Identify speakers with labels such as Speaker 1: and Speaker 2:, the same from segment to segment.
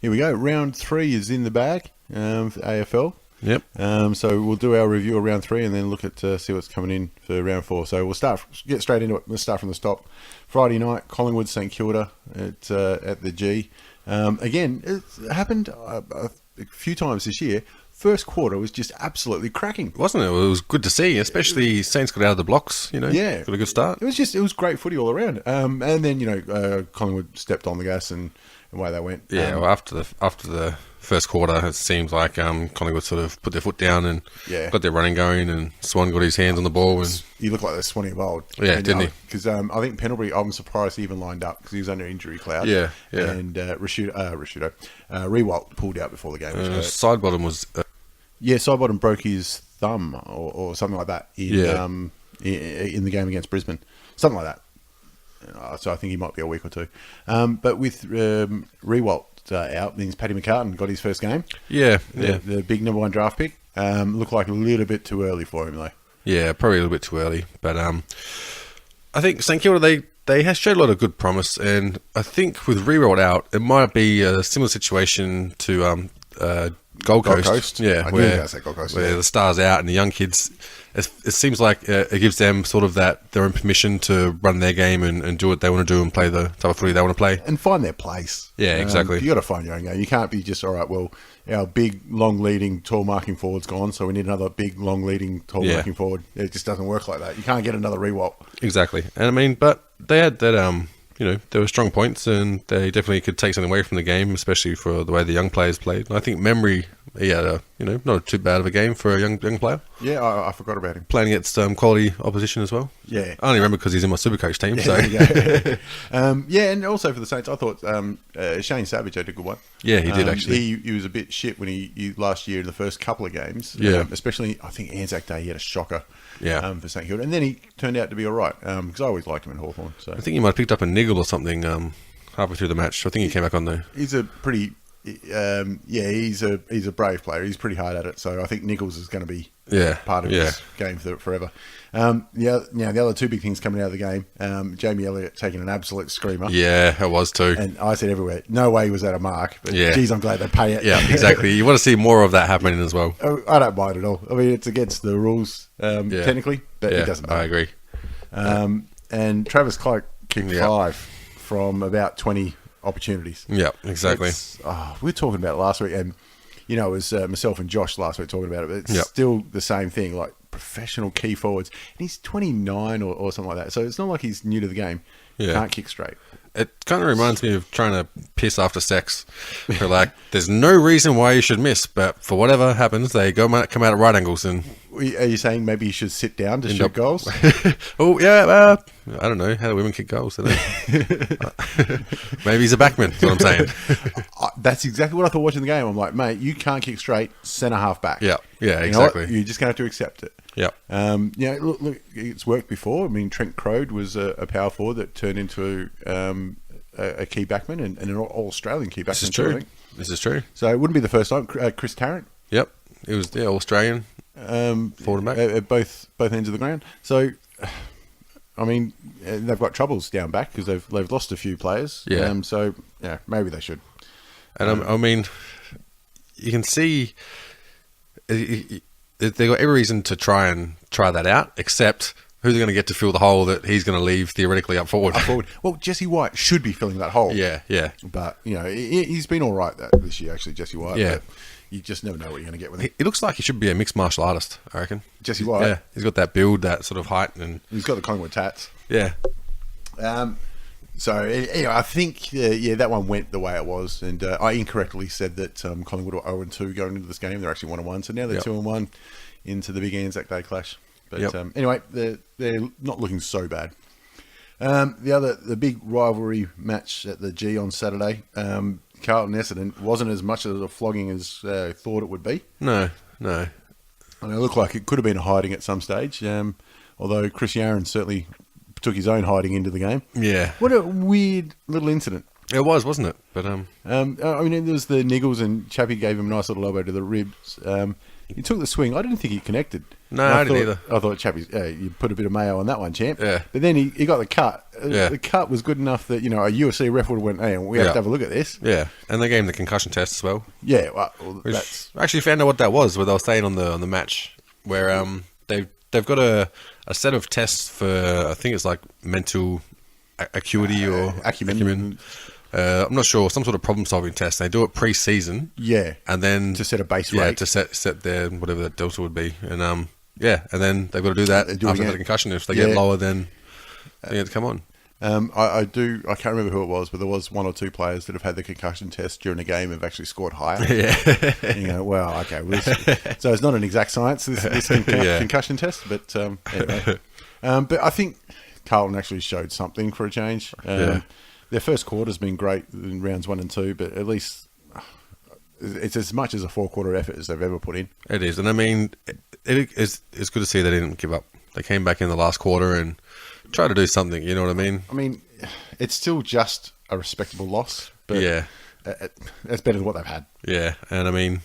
Speaker 1: Here we go. Round 3 is in the bag for AFL.
Speaker 2: Yep.
Speaker 1: So we'll do our review of round 3 and then look at see what's coming in for round 4. So we'll get straight into it. Let's start from the top. Friday night, Collingwood St Kilda at the G. Again, it happened a few times this year. First quarter was just absolutely cracking,
Speaker 2: Wasn't it? It was good to see, especially Saints got out of the blocks,
Speaker 1: Yeah.
Speaker 2: got a good start.
Speaker 1: It was great footy all around. And then, Collingwood stepped on the gas and away they went.
Speaker 2: Yeah, well, after the first quarter, it seems like Collingwood sort of put their foot down and got their running going, and Swan got his hands on the ball. And
Speaker 1: he looked like the Swanee of old.
Speaker 2: Yeah, didn't he?
Speaker 1: Because I think Pendlebury, I'm surprised he even lined up because he was under injury cloud.
Speaker 2: Yeah.
Speaker 1: And Rewalt pulled out before the game.
Speaker 2: Sidebottom was...
Speaker 1: Sidebottom broke his thumb or something like that in the game against Brisbane. Something like that. So I think he might be a week or two. But with Rewalt out, means Paddy McCartan got his first game. The big number 1 draft pick. Looked like a little bit too early for him, though.
Speaker 2: Yeah, probably a little bit too early. But I think St Kilda, they have showed a lot of good promise. And I think with Rewalt out, it might be a similar situation to... Gold Coast.
Speaker 1: Yeah,
Speaker 2: where
Speaker 1: Gold Coast,
Speaker 2: the stars out and the young kids, it seems like it gives them sort of their own permission to run their game and do what they want to do and play the type of footy they want to play.
Speaker 1: And find their place.
Speaker 2: Yeah, exactly.
Speaker 1: You got to find your own game. You can't be just, all right, well, our big, long leading, tall marking forward's gone, so we need another big, long leading, tall marking forward. It just doesn't work like that. You can't get another Rewalt.
Speaker 2: Exactly. And I mean, but they had that... there were strong points, and they definitely could take something away from the game, especially for the way the young players played. And I think Memory, he had not too bad of a game for a young player.
Speaker 1: Yeah, I forgot about him.
Speaker 2: Playing against quality opposition as well.
Speaker 1: Yeah.
Speaker 2: I only remember because he's in my Supercoach team.
Speaker 1: And also for the Saints, I thought Shane Savage had a good one.
Speaker 2: Yeah, he did actually.
Speaker 1: He was a bit shit when he last year in the first couple of games.
Speaker 2: Yeah.
Speaker 1: Especially, I think Anzac Day, he had a shocker.
Speaker 2: Yeah.
Speaker 1: For St Kilda, and then he turned out to be all right because I always liked him in Hawthorn. So
Speaker 2: I think he might have picked up a niggle or something halfway through the match. I think he came back on there.
Speaker 1: He's a pretty, he's a brave player. He's pretty hard at it. So I think Nichols is going to be part of his game forever. The other two big things coming out of the game, Jamie Elliott taking an absolute screamer.
Speaker 2: Yeah, it was too.
Speaker 1: And I said everywhere, no way was that a mark. But geez, I'm glad they pay it.
Speaker 2: Yeah, exactly. You want to see more of that happening as well.
Speaker 1: I don't mind at all. I mean, it's against the rules technically, but it doesn't matter.
Speaker 2: I agree.
Speaker 1: And Travis Clark kicked 5 from about 20 opportunities.
Speaker 2: Yeah, exactly.
Speaker 1: We were talking about it last week, and it was myself and Josh last week talking about it, but it's still the same thing, like professional key forwards. And he's 29 or something like that, so it's not like he's new to the game. Can't kick straight.
Speaker 2: It kind of reminds me of trying to piss after sex. They're like, there's no reason why you should miss, but for whatever happens, they come out at right angles. And
Speaker 1: are you saying maybe you should sit down to shoot goals?
Speaker 2: Oh, yeah. I don't know. How do women kick goals? Maybe he's a backman, is what I'm saying.
Speaker 1: That's exactly what I thought watching the game. I'm like, mate, you can't kick straight, centre-half back.
Speaker 2: Yeah, exactly.
Speaker 1: You're just going to have to accept it.
Speaker 2: Yeah.
Speaker 1: Look, it's worked before. I mean, Trent Crode was a power forward that turned into a key backman and an all-Australian key backman.
Speaker 2: This is true. This is true.
Speaker 1: So it wouldn't be the first time. Chris Tarrant.
Speaker 2: Yep. It was Australian. Forward and back.
Speaker 1: At both ends of the ground. So, I mean, they've got troubles down back because they've lost a few players.
Speaker 2: Yeah.
Speaker 1: Maybe they should.
Speaker 2: And I mean, you can see they've got every reason to try that out, except who's going to get to fill the hole that he's going to leave theoretically up forward.
Speaker 1: Well, Jesse White should be filling that hole.
Speaker 2: Yeah.
Speaker 1: But, he's been all right this year, actually, Jesse White.
Speaker 2: Yeah.
Speaker 1: But you just never know what you're going to get with him.
Speaker 2: He looks like he should be a mixed martial artist, I reckon.
Speaker 1: Jesse White?
Speaker 2: Yeah. He's got that build, that sort of height. And
Speaker 1: he's got the Collingwood tats.
Speaker 2: Yeah.
Speaker 1: So, anyway, I think, that one went the way it was. And I incorrectly said that Collingwood were 0-2 going into this game. They're actually 1-1. So now they're 2-1 into the big Anzac Day clash. But anyway, they're not looking so bad. The big rivalry match at the G on Saturday, Carlton Essendon, wasn't as much of a flogging as thought it would be.
Speaker 2: No.
Speaker 1: And it looked like it could have been a hiding at some stage, although Chris Yaron certainly took his own hiding into the game.
Speaker 2: Yeah.
Speaker 1: What a weird little incident.
Speaker 2: It was, wasn't it? But
Speaker 1: I mean, there was the niggles and Chappie gave him a nice little elbow to the ribs. he took the swing. I didn't think he connected.
Speaker 2: No, I didn't either.
Speaker 1: I thought, Chappie, you put a bit of mayo on that one, champ.
Speaker 2: Yeah.
Speaker 1: But then he got the cut.
Speaker 2: Yeah.
Speaker 1: The cut was good enough that, a UFC ref would have went, hey, we have to have a look at this.
Speaker 2: Yeah, and they gave him the concussion test as well.
Speaker 1: Yeah, well,
Speaker 2: Which I actually found out what that was, where they were saying on the match, where they've got a set of tests for, I think it's like mental acuity or acumen. I'm not sure, some sort of problem-solving test. They do it pre-season.
Speaker 1: Yeah.
Speaker 2: And then
Speaker 1: to set a base
Speaker 2: rate.
Speaker 1: rate.
Speaker 2: To set their, whatever the delta would be. And and then they've got to do that after the concussion. If they get lower, then they have to come on.
Speaker 1: I can't remember who it was, but there was 1 or 2 players that have had the concussion test during a game and have actually scored higher.
Speaker 2: Yeah.
Speaker 1: And you go, well, okay. So it's not an exact science, this concussion test, but anyway. But I think Carlton actually showed something for a change. Their first quarter's been great in rounds 1 and 2, but at least it's as much as a 4-quarter effort as they've ever put in.
Speaker 2: It is, and I mean, it's good to see they didn't give up. They came back in the last quarter and tried to do something. You know what I mean?
Speaker 1: I mean, it's still just a respectable loss, but it's better than what they've had.
Speaker 2: Yeah, and I mean,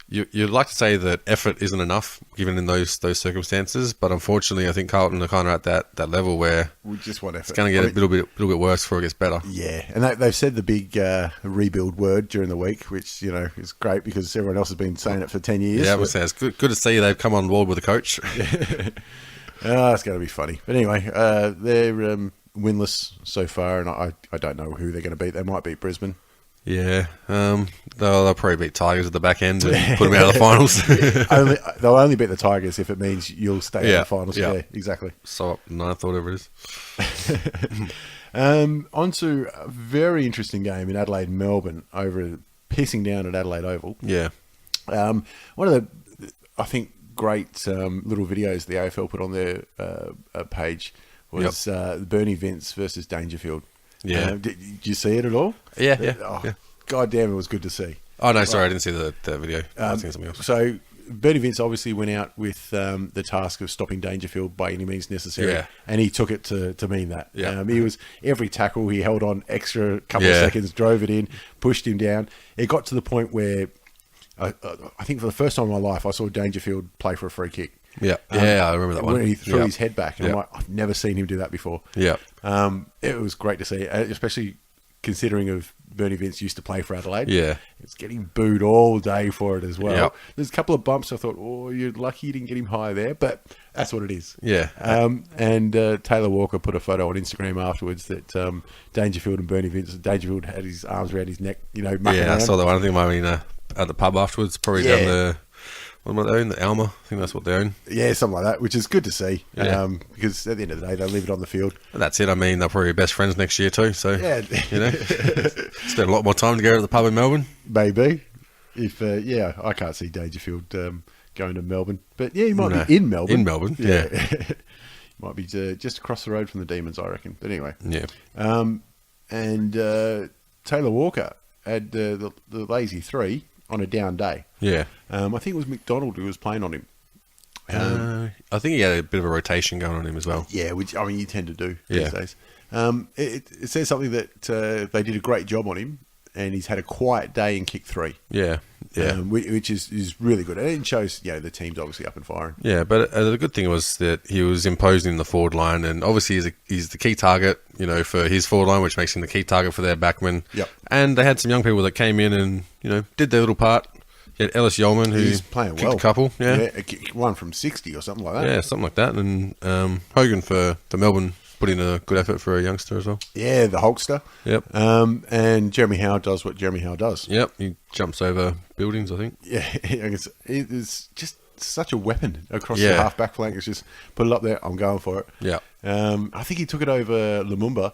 Speaker 2: you'd like to say that effort isn't enough given in those circumstances, but unfortunately, I think Carlton are kind of at that level where
Speaker 1: we just want effort.
Speaker 2: It's going to get a little bit worse before it gets better.
Speaker 1: Yeah, and they've said the big rebuild word during the week, which is great because everyone else has been saying it for 10 years.
Speaker 2: Yeah, I would say it's good to see they've come on board with the coach.
Speaker 1: It's going to be funny. But anyway, they're winless so far, and I don't know who they're going to beat. They might beat Brisbane.
Speaker 2: Yeah, they'll probably beat Tigers at the back end and put them out of the finals.
Speaker 1: They'll only beat the Tigers if it means you'll stay in the finals. Yeah, exactly.
Speaker 2: So up 9th or whatever it is.
Speaker 1: On to a very interesting game in Adelaide and Melbourne over pissing down at Adelaide Oval.
Speaker 2: Yeah.
Speaker 1: One of the, I think, great little videos the AFL put on their page was Bernie Vince versus Dangerfield.
Speaker 2: Yeah.
Speaker 1: Did you see it at all?
Speaker 2: Yeah.
Speaker 1: God damn, it was good to see.
Speaker 2: Oh, no, sorry, I didn't see the video. I was thinking something else.
Speaker 1: So, Bernie Vince obviously went out with the task of stopping Dangerfield by any means necessary, and he took it to mean that.
Speaker 2: Yeah.
Speaker 1: He was every tackle, he held on extra couple of seconds, drove it in, pushed him down. It got to the point where I think for the first time in my life, I saw Dangerfield play for a free kick.
Speaker 2: Yeah, I remember that one.
Speaker 1: When he threw his head back, and I'm like, I've never seen him do that before.
Speaker 2: Yeah,
Speaker 1: it was great to see, especially considering of Bernie Vince used to play for Adelaide.
Speaker 2: Yeah,
Speaker 1: it's getting booed all day for it as well.
Speaker 2: Yep.
Speaker 1: There's a couple of bumps. I thought, you're lucky you didn't get him high there, but that's what it is.
Speaker 2: Yeah.
Speaker 1: And Taylor Walker put a photo on Instagram afterwards that Dangerfield and Bernie Vince. Dangerfield had his arms around his neck, mucking around.
Speaker 2: I saw that one. I think I might have been at the pub afterwards, probably down the. What do they own? The Alma? I think that's what they own. Yeah,
Speaker 1: something like that, which is good to see. Because at the end of the day, they leave it on the field.
Speaker 2: And that's it. I mean, they'll probably be best friends next year too. So, spend a lot more time together at the pub in Melbourne.
Speaker 1: Maybe. If I can't see Dangerfield going to Melbourne. But he might be in Melbourne.
Speaker 2: In Melbourne, yeah.
Speaker 1: Might be just across the road from the Demons, I reckon. But anyway.
Speaker 2: Yeah.
Speaker 1: And Taylor Walker had the lazy 3 on a down day.
Speaker 2: Yeah.
Speaker 1: I think it was McDonald who was playing on him.
Speaker 2: I think he had a bit of a rotation going on him as well.
Speaker 1: Yeah, which, you tend to do these days. It says something that they did a great job on him, and he's had a quiet day in kick 3.
Speaker 2: Yeah.
Speaker 1: Which is really good. And it shows, the team's obviously up and firing.
Speaker 2: Yeah, but the good thing was that he was imposing in the forward line, and obviously he's the key target, for his forward line, which makes him the key target for their backmen.
Speaker 1: Yep.
Speaker 2: And they had some young people that came in and, did their little part. You had Ellis Yeoman, who's
Speaker 1: playing
Speaker 2: kicked
Speaker 1: well.
Speaker 2: A couple. Yeah.
Speaker 1: One from 60 or something like that.
Speaker 2: Yeah, something like that. And Hogan for Melbourne put in a good effort for a youngster as well.
Speaker 1: Yeah, the Hulkster.
Speaker 2: Yep.
Speaker 1: And Jeremy Howe does what Jeremy Howe does.
Speaker 2: Yep, he jumps over buildings, I think.
Speaker 1: Yeah, it's just such a weapon across the half-back flank. It's just put it up there, I'm going for it.
Speaker 2: Yeah.
Speaker 1: I think he took it over Lumumba.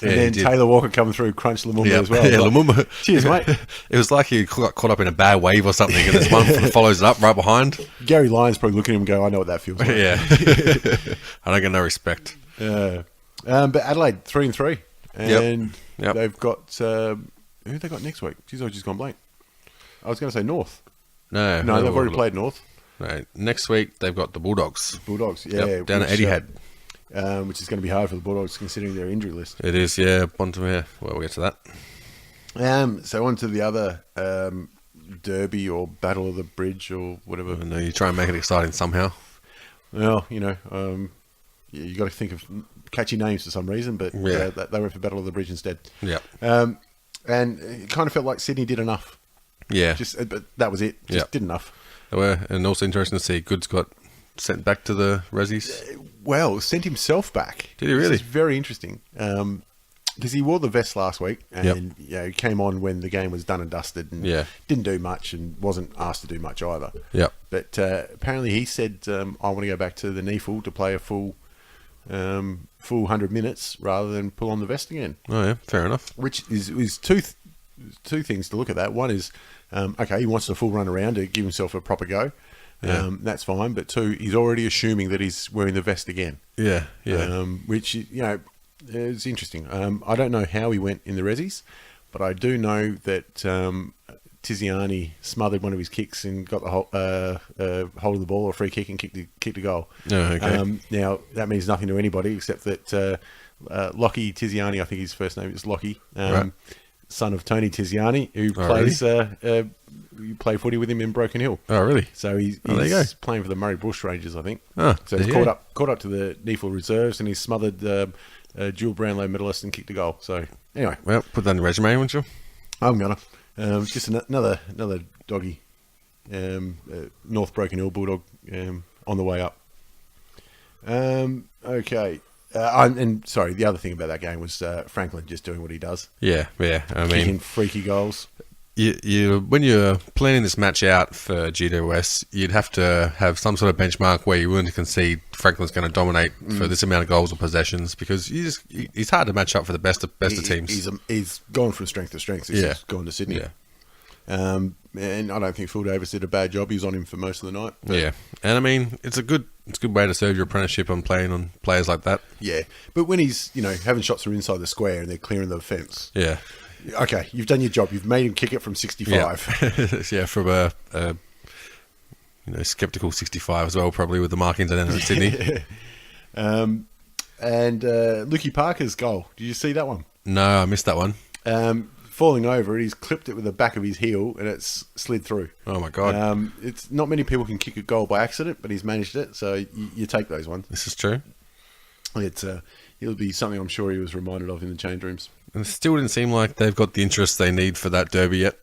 Speaker 1: And then Taylor Walker coming through, crunched Lumumba as well.
Speaker 2: Yeah, Lumumba.
Speaker 1: Cheers, mate.
Speaker 2: It was like he got caught up in a bad wave or something, and there's one that follows it up right behind.
Speaker 1: Gary Lyons probably looking at him and go, I know what that feels like.
Speaker 2: Yeah. I don't get no respect.
Speaker 1: But Adelaide, 3-3. And they've got... who have they got next week? Jeez, I've just gone blank. I was going to say North.
Speaker 2: No,
Speaker 1: they've already played North.
Speaker 2: No, next week they've got the Bulldogs.
Speaker 1: Yeah.
Speaker 2: Down at Etihad.
Speaker 1: Which is going to be hard for the Bulldogs considering their injury list.
Speaker 2: It is, yeah. Well, we'll get to that.
Speaker 1: So on to the other derby or battle of the bridge or whatever.
Speaker 2: I know you try and make it exciting somehow.
Speaker 1: Well, you got to think of catchy names for some reason, but they went for battle of the bridge instead.
Speaker 2: Yeah.
Speaker 1: And it kind of felt like Sydney did enough.
Speaker 2: Yeah.
Speaker 1: But that was it. Just did enough.
Speaker 2: They were, and also interesting to see Goods got sent back to the Rezzies.
Speaker 1: Well, sent himself back.
Speaker 2: Did he really?
Speaker 1: It's very interesting. Because he wore the vest last week and he came on when the game was done and dusted and didn't do much and wasn't asked to do much either.
Speaker 2: Yep.
Speaker 1: But apparently he said, I want to go back to the NEFL to play a full 100 minutes rather than pull on the vest again.
Speaker 2: Oh, yeah, fair enough.
Speaker 1: Which is two things to look at that. One is, okay, he wants the full run around to give himself a proper go. That's fine. But two, he's already assuming that he's wearing the vest again.
Speaker 2: Yeah.
Speaker 1: Which, it's interesting. I don't know how he went in the Rezzies, but I do know that Tiziani smothered one of his kicks and got the hold of the ball or free kick and kicked a goal.
Speaker 2: Oh, okay.
Speaker 1: Now, that means nothing to anybody except that Lockie Tiziani, I think his first name is Lockie, son of Tony Tiziani, who plays... Really? You play footy with him in Broken Hill.
Speaker 2: Oh, really?
Speaker 1: So he's playing for the Murray Bush Rangers, I think.
Speaker 2: Oh,
Speaker 1: so he's caught up to the NEFL reserves and he's smothered dual Brownlow medalist and kicked a goal. So anyway,
Speaker 2: well, put that in the resume, won't you?
Speaker 1: I'm gonna just another doggy, North Broken Hill Bulldog on the way up. Okay. And sorry, the other thing about that game was Franklin just doing what he does.
Speaker 2: Yeah. I mean,
Speaker 1: kicking freaky goals.
Speaker 2: You when you're planning this match out for GWS, you'd have to have some sort of benchmark where you're willing to concede Franklin's going to dominate for this amount of goals or possessions, because he's hard to match up for the best of teams.
Speaker 1: He's gone from strength to strength. He's gone to Sydney.
Speaker 2: Yeah.
Speaker 1: And I don't think Phil Davis did a bad job. He was on him for most of the night.
Speaker 2: Yeah, and I mean it's a good way to serve your apprenticeship on playing on players like that.
Speaker 1: Yeah, but when he's having shots from inside the square and they're clearing the fence.
Speaker 2: Yeah.
Speaker 1: Okay, you've done your job. You've made him kick it from 65.
Speaker 2: Yeah, from a skeptical 65 as well, probably with the markings down in Sydney.
Speaker 1: And Lukey Parker's goal. Did you see that one?
Speaker 2: No, I missed that one.
Speaker 1: Falling over, he's clipped it with the back of his heel and it's slid through.
Speaker 2: Oh my god!
Speaker 1: It's not many people can kick a goal by accident, but he's managed it. So you take those ones.
Speaker 2: This is true.
Speaker 1: It'll be something I'm sure he was reminded of in the change rooms.
Speaker 2: And it still didn't seem like they've got the interest they need for that derby yet.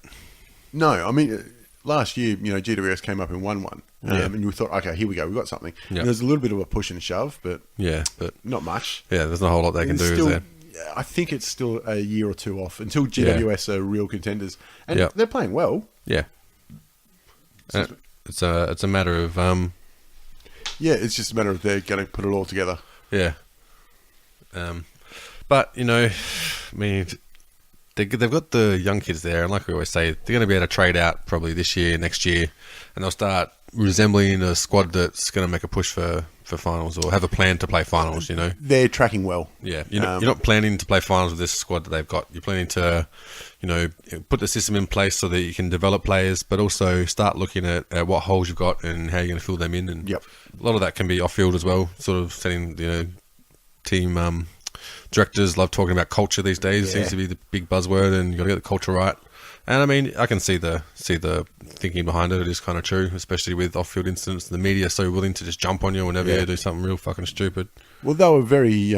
Speaker 1: No, I mean, last year, GWS came up and won one. And you thought, okay, here we go, we've got something. Yep. And there's a little bit of a push and shove, but not much.
Speaker 2: Yeah, there's not a whole lot they can do, is there?
Speaker 1: I think it's still a year or two off until GWS are real contenders. And they're playing well.
Speaker 2: Yeah. It's a matter of...
Speaker 1: it's just a matter of they're going to put it all together.
Speaker 2: Yeah. But, I mean, they've got the young kids there, and like we always say, they're going to be able to trade out probably this year, next year, and they'll start resembling a squad that's going to make a push for finals or have a plan to play finals,
Speaker 1: They're tracking well.
Speaker 2: Yeah, you're not planning to play finals with this squad that they've got. You're planning to, put the system in place so that you can develop players, but also start looking at what holes you've got and how you're going to fill them in. And a lot of that can be off-field as well, sort of setting, team... directors love talking about culture these days. It seems to be the big buzzword, and you got to get the culture right. And I mean, I can see the thinking behind it. It is kind of true, especially with off-field incidents. The media are so willing to just jump on you whenever you do something real fucking stupid.
Speaker 1: Well, they were very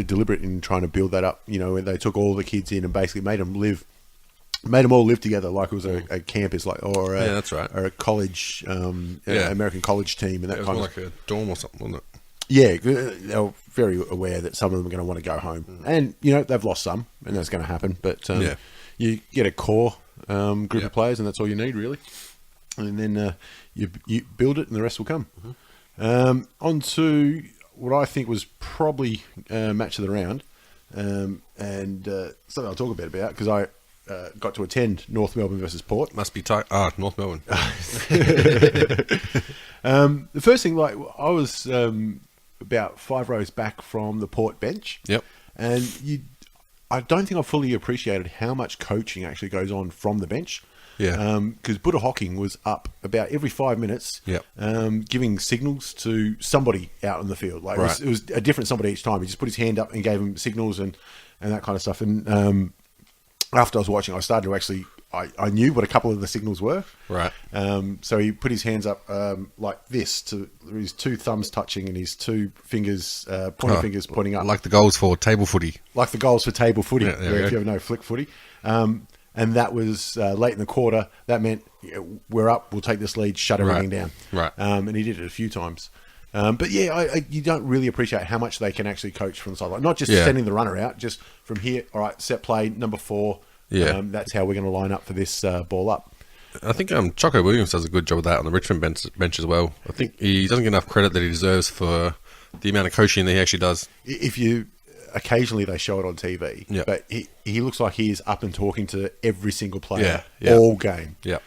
Speaker 1: deliberate in trying to build that up. When they took all the kids in and basically made them all live together like it was a campus, or
Speaker 2: that's right,
Speaker 1: or a college, American college team, and that kind of
Speaker 2: like a dorm or something, wasn't it?
Speaker 1: Yeah, they were very aware that some of them are going to want to go home. And, they've lost some, and that's going to happen. But you get a core group of players, and that's all you need, really. And then you build it, and the rest will come. On to what I think was probably match of the round, and something I'll talk a bit about, because I got to attend North Melbourne versus Port.
Speaker 2: Must be tight. North Melbourne.
Speaker 1: The first thing, I was... about 5 rows back from the Port bench.
Speaker 2: Yep.
Speaker 1: And I don't think I fully appreciated how much coaching actually goes on from the bench.
Speaker 2: Yeah.
Speaker 1: Because Buddha Hocking was up about every 5 minutes, giving signals to somebody out in the field. It was a different somebody each time. He just put his hand up and gave him signals and that kind of stuff. And after I was watching, I started to actually I knew what a couple of the signals were.
Speaker 2: Right.
Speaker 1: So he put his hands up like this, to his two thumbs touching and his two fingers, pointing fingers pointing up.
Speaker 2: Like the goals for table footy.
Speaker 1: Like the goals for table footy,
Speaker 2: Yeah,
Speaker 1: where if you ever know flick footy. And that was late in the quarter. That meant we're up, we'll take this lead, shut everything down.
Speaker 2: Right.
Speaker 1: And he did it a few times. But yeah, you don't really appreciate how much they can actually coach from the sideline. Not just sending the runner out, just from here, all right, set play, number 4.
Speaker 2: Yeah.
Speaker 1: That's how we're going to line up for this ball up.
Speaker 2: I think Choco Williams does a good job of that on the Richmond bench as well. I think he doesn't get enough credit that he deserves for the amount of coaching that he actually does.
Speaker 1: If you... Occasionally they show it on TV, but he looks like he is up and talking to every single player all game.
Speaker 2: Yeah.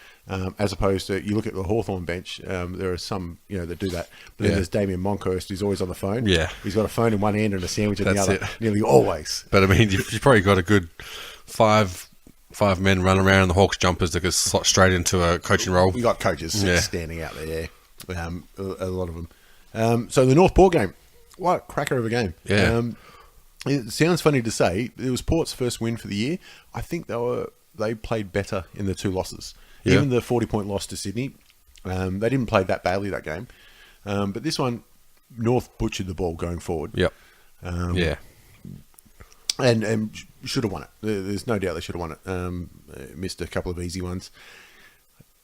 Speaker 1: As opposed to, you look at the Hawthorn bench, there are some that do that. But then there's Damien Monkhurst, who's always on the phone.
Speaker 2: Yeah.
Speaker 1: He's got a phone in one hand and a sandwich in the
Speaker 2: That's
Speaker 1: other,
Speaker 2: it.
Speaker 1: nearly always.
Speaker 2: But I mean, you've probably got a good five men running around in the Hawks jumpers that could slot straight into a coaching role.
Speaker 1: We got coaches standing out there, a lot of them. So the North Port game, what a cracker of a game.
Speaker 2: Yeah.
Speaker 1: It sounds funny to say, it was Port's first win for the year. I think they played better in the 2 losses.
Speaker 2: Yeah.
Speaker 1: Even the 40-point loss to Sydney, they didn't play that badly that game. But this one, North butchered the ball going forward.
Speaker 2: Yep.
Speaker 1: And should have won it. There's no doubt they should have won it. Missed a couple of easy ones.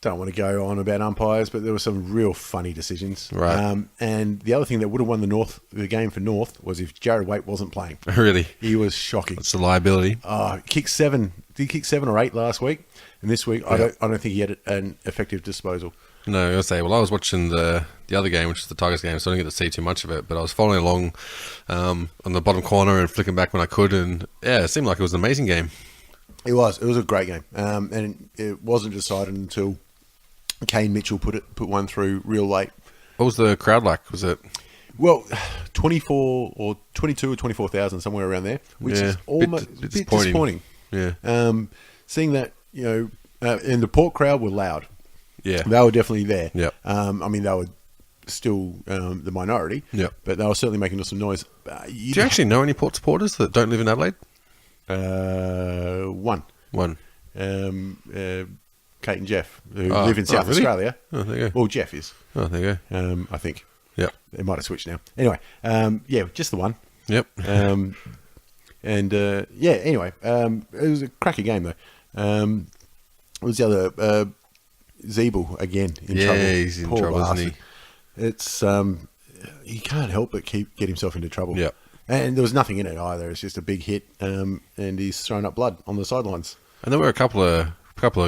Speaker 1: Don't want to go on about umpires, but there were some real funny decisions.
Speaker 2: Right.
Speaker 1: And the other thing that would have won the game for North was if Jared Waite wasn't playing.
Speaker 2: Really?
Speaker 1: He was shocking.
Speaker 2: It's a liability.
Speaker 1: Kicked 7. Did he kick 7 or 8 last week? And this week, I don't think he had an effective disposal.
Speaker 2: No, I was say. Well, I was watching the other game, which is the Tigers game, so I didn't get to see too much of it. But I was following along on the bottom corner and flicking back when I could, and it seemed like it was an amazing game.
Speaker 1: It was a great game, and it wasn't decided until Kane Mitchell put one through real late.
Speaker 2: What was the crowd like? Was it?
Speaker 1: Well, 24 or 22 or 24,000, somewhere around there, which is almost a bit disappointing.
Speaker 2: Yeah.
Speaker 1: Seeing that, and the Port crowd were loud.
Speaker 2: Yeah.
Speaker 1: They were definitely there.
Speaker 2: Yep.
Speaker 1: I mean, they were still the minority.
Speaker 2: Yep.
Speaker 1: But they were certainly making some noise.
Speaker 2: Do you actually know any Port supporters that don't live in Adelaide?
Speaker 1: One. Kate and Jeff, who live in South Australia.
Speaker 2: Oh, there you go.
Speaker 1: Well, Jeff is.
Speaker 2: Oh, there you
Speaker 1: go. I think.
Speaker 2: Yep.
Speaker 1: They might have switched now. Anyway, just the one.
Speaker 2: Yep.
Speaker 1: Anyway, it was a cracky game, though. What was the other? Zeeble, again, in trouble.
Speaker 2: Yeah, he's in trouble,
Speaker 1: bastard.
Speaker 2: isn't he?
Speaker 1: It's, he can't help but get himself into trouble.
Speaker 2: Yep.
Speaker 1: And there was nothing in it either. It's just a big hit, and he's thrown up blood on the sidelines.
Speaker 2: And there were a couple of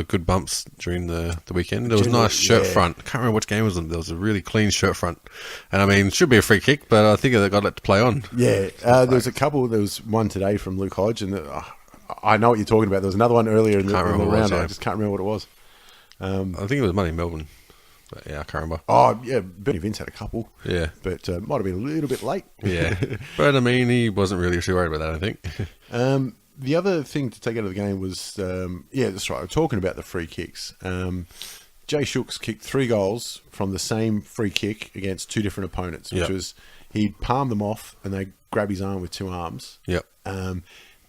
Speaker 2: good bumps during the weekend. There was a nice shirt front. I can't remember which game it was. There was a really clean shirt front. And I mean, it should be a free kick, but I think they got it to play on.
Speaker 1: Yeah, there was a couple. There was one today from Luke Hodge, and I know what you're talking about. There was another one earlier in the round. I just can't remember what it was.
Speaker 2: I think it was Money Melbourne. But yeah, I can't remember.
Speaker 1: Oh, yeah, Bernie Vince had a couple.
Speaker 2: Yeah.
Speaker 1: But might have been a little bit late.
Speaker 2: Yeah. But I mean, he wasn't really too worried about that, I think.
Speaker 1: The other thing to take out of the game was, that's right, we're talking about the free kicks. Jay Shooks kicked 3 goals from the same free kick against 2 different opponents, which was he'd palm them off and they grab his arm with 2 arms.
Speaker 2: Yep.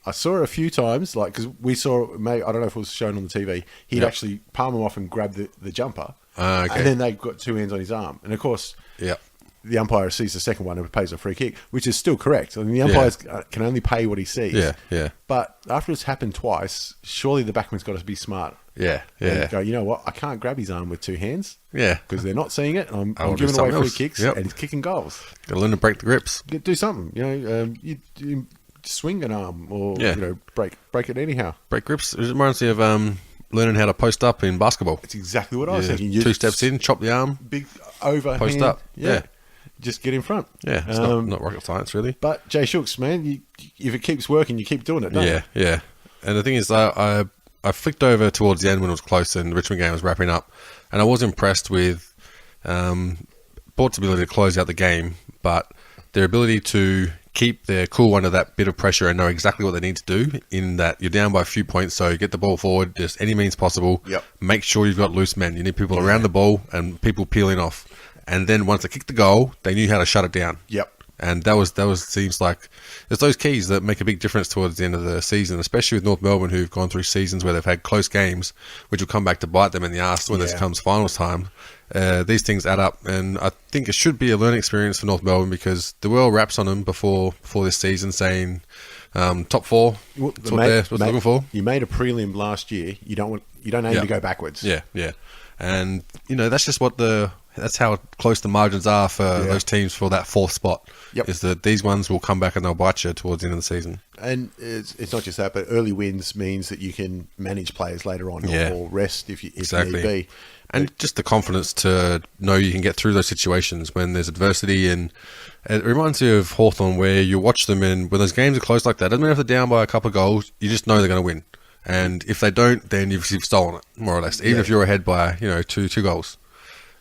Speaker 1: I saw it a few times, because we saw, I don't know if it was shown on the TV, he'd actually palm them off and grab the jumper,
Speaker 2: okay.
Speaker 1: and then they've got 2 hands on his arm. And of course, the umpire sees the second one and pays a free kick, which is still correct. I mean, the umpires can only pay what he sees.
Speaker 2: Yeah.
Speaker 1: But after it's happened twice, surely the backman's got to be smart.
Speaker 2: Yeah.
Speaker 1: And go, you know what? I can't grab his arm with 2 hands.
Speaker 2: Yeah.
Speaker 1: Because they're not seeing it. And I'm giving away free kicks and he's kicking goals.
Speaker 2: Got to learn to break the grips.
Speaker 1: Do something. You swing an arm or break it anyhow.
Speaker 2: Break grips. It reminds me of learning how to post up in basketball.
Speaker 1: That's exactly what I was thinking.
Speaker 2: 2 steps in, chop the arm,
Speaker 1: big overhand,
Speaker 2: post up. Yeah.
Speaker 1: Just get in front.
Speaker 2: Yeah, it's not rocket science, really.
Speaker 1: But Jay Shooks, man, if it keeps working, you keep doing it, don't you?
Speaker 2: Yeah. And the thing is, I flicked over towards the end when it was close and the Richmond game was wrapping up, and I was impressed with Port's ability to close out the game, but their ability to keep their cool under that bit of pressure and know exactly what they need to do, in that you're down by a few points, so get the ball forward, just any means possible.
Speaker 1: Yep.
Speaker 2: Make sure you've got loose men. You need people around the ball and people peeling off. And then once they kicked the goal, they knew how to shut it down.
Speaker 1: Yep.
Speaker 2: And that seems like it's those keys that make a big difference towards the end of the season, especially with North Melbourne, who've gone through seasons where they've had close games, which will come back to bite them in the arse when this comes finals time. These things add up, and I think it should be a learning experience for North Melbourne, because the world raps on them before this season, saying top four. That's what they're looking for.
Speaker 1: You made a prelim last year. You don't aim to go backwards.
Speaker 2: Yeah, and that's just that's how close the margins are for those teams for that fourth spot.
Speaker 1: Yep.
Speaker 2: Is that these ones will come back and they'll bite you towards the end of the season.
Speaker 1: And it's not just that, but early wins means that you can manage players later on or rest if need be.
Speaker 2: And just the confidence to know you can get through those situations when there's adversity. And it reminds you of Hawthorn, where you watch them, and when those games are close like that, doesn't matter if they're down by a couple of goals, you just know they're going to win. And if they don't, then you've stolen it, more or less. Even if you're ahead by two goals.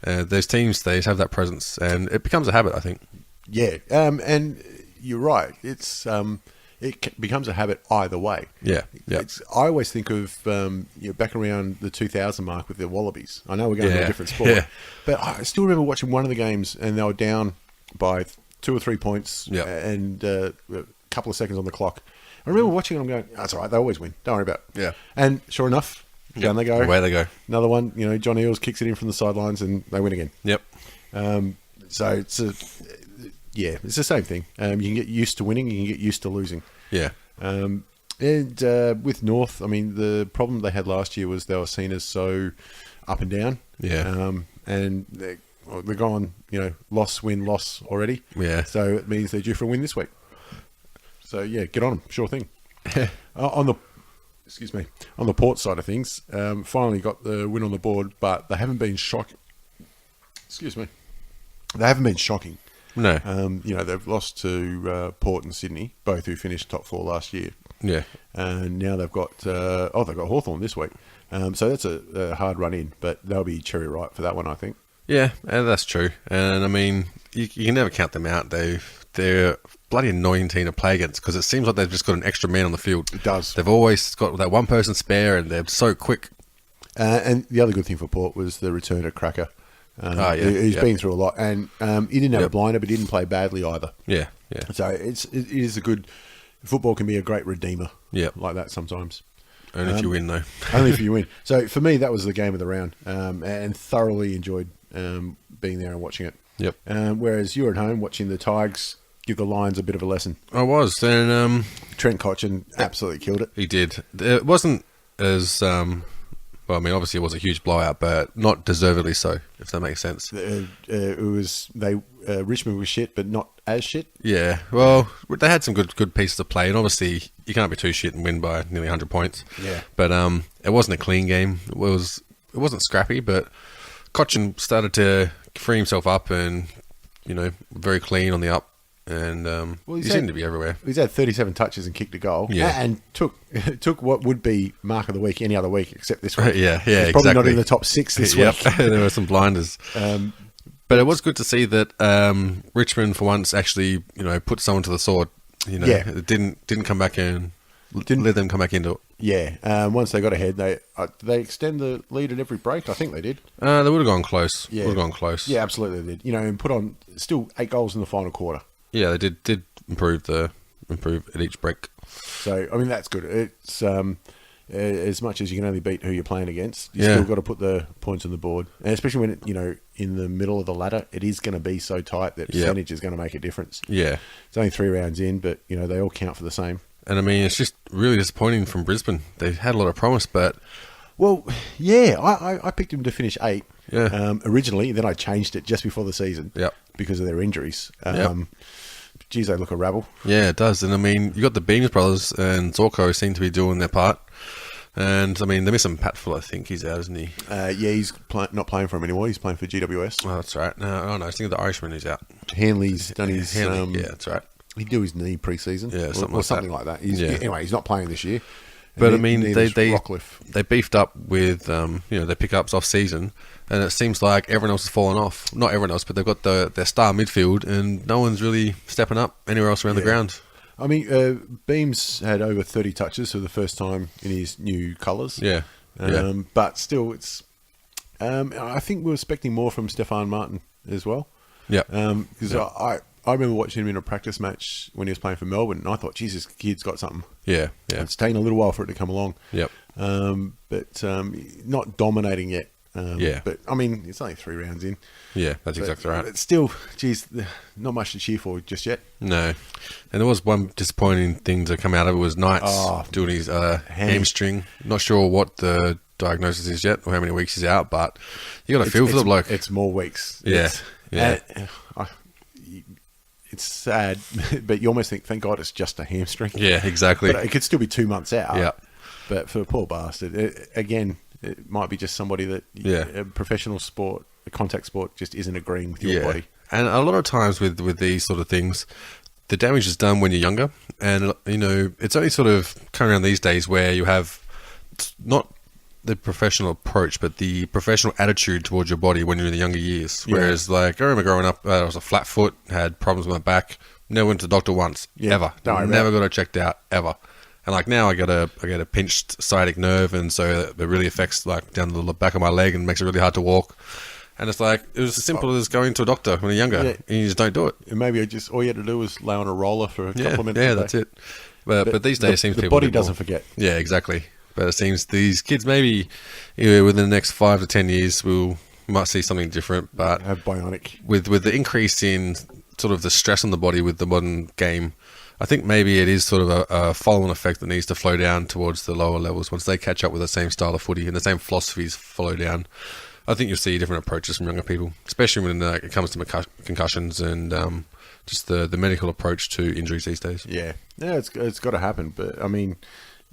Speaker 2: Those teams, they just have that presence, and it becomes a habit, I think.
Speaker 1: Yeah, and you're right. It becomes a habit either way.
Speaker 2: Yeah.
Speaker 1: I always think of back around the 2000 mark with the Wallabies. I know we're going to a different sport, but I still remember watching one of the games, and they were down by 2 or 3 points, and a couple of seconds on the clock. I remember watching it and I'm going, that's all right, they always win. Don't worry about it.
Speaker 2: Yeah.
Speaker 1: And sure enough, down they go.
Speaker 2: Away they go.
Speaker 1: Another one, John Eales kicks it in from the sidelines and they win again.
Speaker 2: Yep.
Speaker 1: So it's it's the same thing. You can get used to winning, you can get used to losing.
Speaker 2: Yeah.
Speaker 1: And with North, I mean, the problem they had last year was they were seen as so up and down.
Speaker 2: Yeah.
Speaker 1: And they're gone, loss, win, loss already.
Speaker 2: Yeah.
Speaker 1: So it means they're due for a win this week. So yeah, get on them. Sure thing. On the Port side of things, finally got the win on the board, but they haven't been shocking. Excuse me. They haven't been shocking.
Speaker 2: No.
Speaker 1: They've lost to Port and Sydney, both who finished top 4 last year.
Speaker 2: Yeah.
Speaker 1: And now they've got Hawthorn this week. So that's a hard run in, but they'll be cherry ripe for that one, I think.
Speaker 2: Yeah, and that's true. And I mean, you can never count them out. They're a bloody annoying team to play against, because it seems like they've just got an extra man on the field. It
Speaker 1: does.
Speaker 2: They've always got that one person spare, and they're so quick.
Speaker 1: And the other good thing for Port was the return of Cracker. He's been through a lot, and he didn't have a blinder, but he didn't play badly either. Yeah. So it is a good football, can be a great redeemer. Like that sometimes.
Speaker 2: Only if you win, though.
Speaker 1: Only if you win. So for me, that was the game of the round, and thoroughly enjoyed being there and watching it.
Speaker 2: Yep.
Speaker 1: Whereas you were at home watching the Tigers give the Lions a bit of a lesson.
Speaker 2: I was, and
Speaker 1: Trent Cotchin absolutely killed it.
Speaker 2: He did. It wasn't as well, I mean, obviously it was a huge blowout, but not deservedly so, if that makes sense.
Speaker 1: It was Richmond was shit, but not as shit.
Speaker 2: Yeah, well, they had some good pieces to play, and obviously you can't be too shit and win by nearly 100 points.
Speaker 1: Yeah,
Speaker 2: but it wasn't a clean game. It wasn't scrappy, but Cotchin started to free himself up, and very clean on the up. And he seemed to be everywhere.
Speaker 1: He's had 37 touches and kicked a goal.
Speaker 2: Yeah.
Speaker 1: And took what would be mark of the week any other week except this week.
Speaker 2: Yeah,
Speaker 1: he's probably not in the top 6 this week.
Speaker 2: There were some blinders. But it was good to see that Richmond, for once, actually put someone to the sword. It didn't come back in. Didn't let them come back into it.
Speaker 1: Yeah. Once they got ahead, they extend the lead at every break. I think they did.
Speaker 2: They would have gone close.
Speaker 1: Yeah.
Speaker 2: Would have gone close.
Speaker 1: Yeah, absolutely they did. And put on still 8 goals in the final quarter.
Speaker 2: Yeah, they did improve at each break.
Speaker 1: So I mean that's good. It's as much as you can only beat who you're playing against, you still got to put the points on the board, and especially when in the middle of the ladder, it is going to be so tight that percentage is going to make a difference. Yeah, it's only 3 rounds in, but they all count for the same.
Speaker 2: And I mean, it's just really disappointing from Brisbane. They had a lot of promise, but
Speaker 1: I picked them to finish 8.
Speaker 2: Yeah.
Speaker 1: Originally, then I changed it just before the season.
Speaker 2: Yep.
Speaker 1: Because of their injuries. Geez, they look a rabble.
Speaker 2: Yeah, it does. And I mean, you got the Beams brothers and Zorko seem to be doing their part. And I mean, they're missing Patfull, I think. He's out, isn't he?
Speaker 1: He's not playing for him anymore. He's playing for GWS.
Speaker 2: Oh, that's right. No, I think the Irishman is out.
Speaker 1: Hanley's done his...
Speaker 2: yeah, that's right.
Speaker 1: He'd do his knee pre-season.
Speaker 2: Yeah,
Speaker 1: something like that. Anyway, he's not playing this year.
Speaker 2: But I mean, they beefed up with their pickups off season, and it seems like everyone else has fallen off. Not everyone else, but they've got their star midfield, and no one's really stepping up anywhere else around the ground.
Speaker 1: I mean, Beams had over 30 touches for the first time in his new colours.
Speaker 2: Yeah.
Speaker 1: But still, it's. I think we were expecting more from Stefan Martin as well.
Speaker 2: Yeah.
Speaker 1: Because I remember watching him in a practice match when he was playing for Melbourne, and I thought, Jesus, kid's got something.
Speaker 2: Yeah, yeah.
Speaker 1: It's taken a little while for it to come along.
Speaker 2: Yep.
Speaker 1: But not dominating yet.
Speaker 2: Yeah.
Speaker 1: But, I mean, it's only 3 rounds in.
Speaker 2: Yeah, that's exactly right.
Speaker 1: But still, geez, not much to cheer for just yet.
Speaker 2: No. And there was one disappointing thing to come out of it was Knights doing his hamstring. Not sure what the diagnosis is yet or how many weeks he's out, but you got to feel for the bloke.
Speaker 1: It's more weeks.
Speaker 2: Yeah.
Speaker 1: It's sad, but you almost think, thank God it's just a hamstring.
Speaker 2: Yeah, exactly.
Speaker 1: But it could still be 2 months out.
Speaker 2: Yeah.
Speaker 1: But for the poor bastard, it might be just somebody that a professional sport, a contact sport, just isn't agreeing with your body.
Speaker 2: And a lot of times with these sort of things, the damage is done when you're younger. And, it's only sort of coming around these days where you have not the professional approach, but the professional attitude towards your body when you're in the younger years.
Speaker 1: Yeah.
Speaker 2: Whereas, like, I remember growing up, I was a flat foot, had problems with my back, never went to the doctor once, ever. Never got it checked out, ever. And like now I get a pinched sciatic nerve, and so it really affects like down the back of my leg and makes it really hard to walk. And it's like, it was as simple as going to a doctor when you're younger, and you just don't do it.
Speaker 1: And maybe all you had to do was lay on a roller for a couple of minutes.
Speaker 2: Yeah, that's it. But these days, it seems
Speaker 1: the body doesn't forget.
Speaker 2: Yeah, exactly. But it seems these kids maybe within the next 5 to 10 years we might see something different. But
Speaker 1: have bionic
Speaker 2: with the increase in sort of the stress on the body with the modern game, I think maybe it is sort of a follow-on effect that needs to flow down towards the lower levels once they catch up with the same style of footy and the same philosophies follow down. I think you'll see different approaches from younger people, especially when it comes to concussions and just the medical approach to injuries these days.
Speaker 1: Yeah, it's got to happen. But I mean,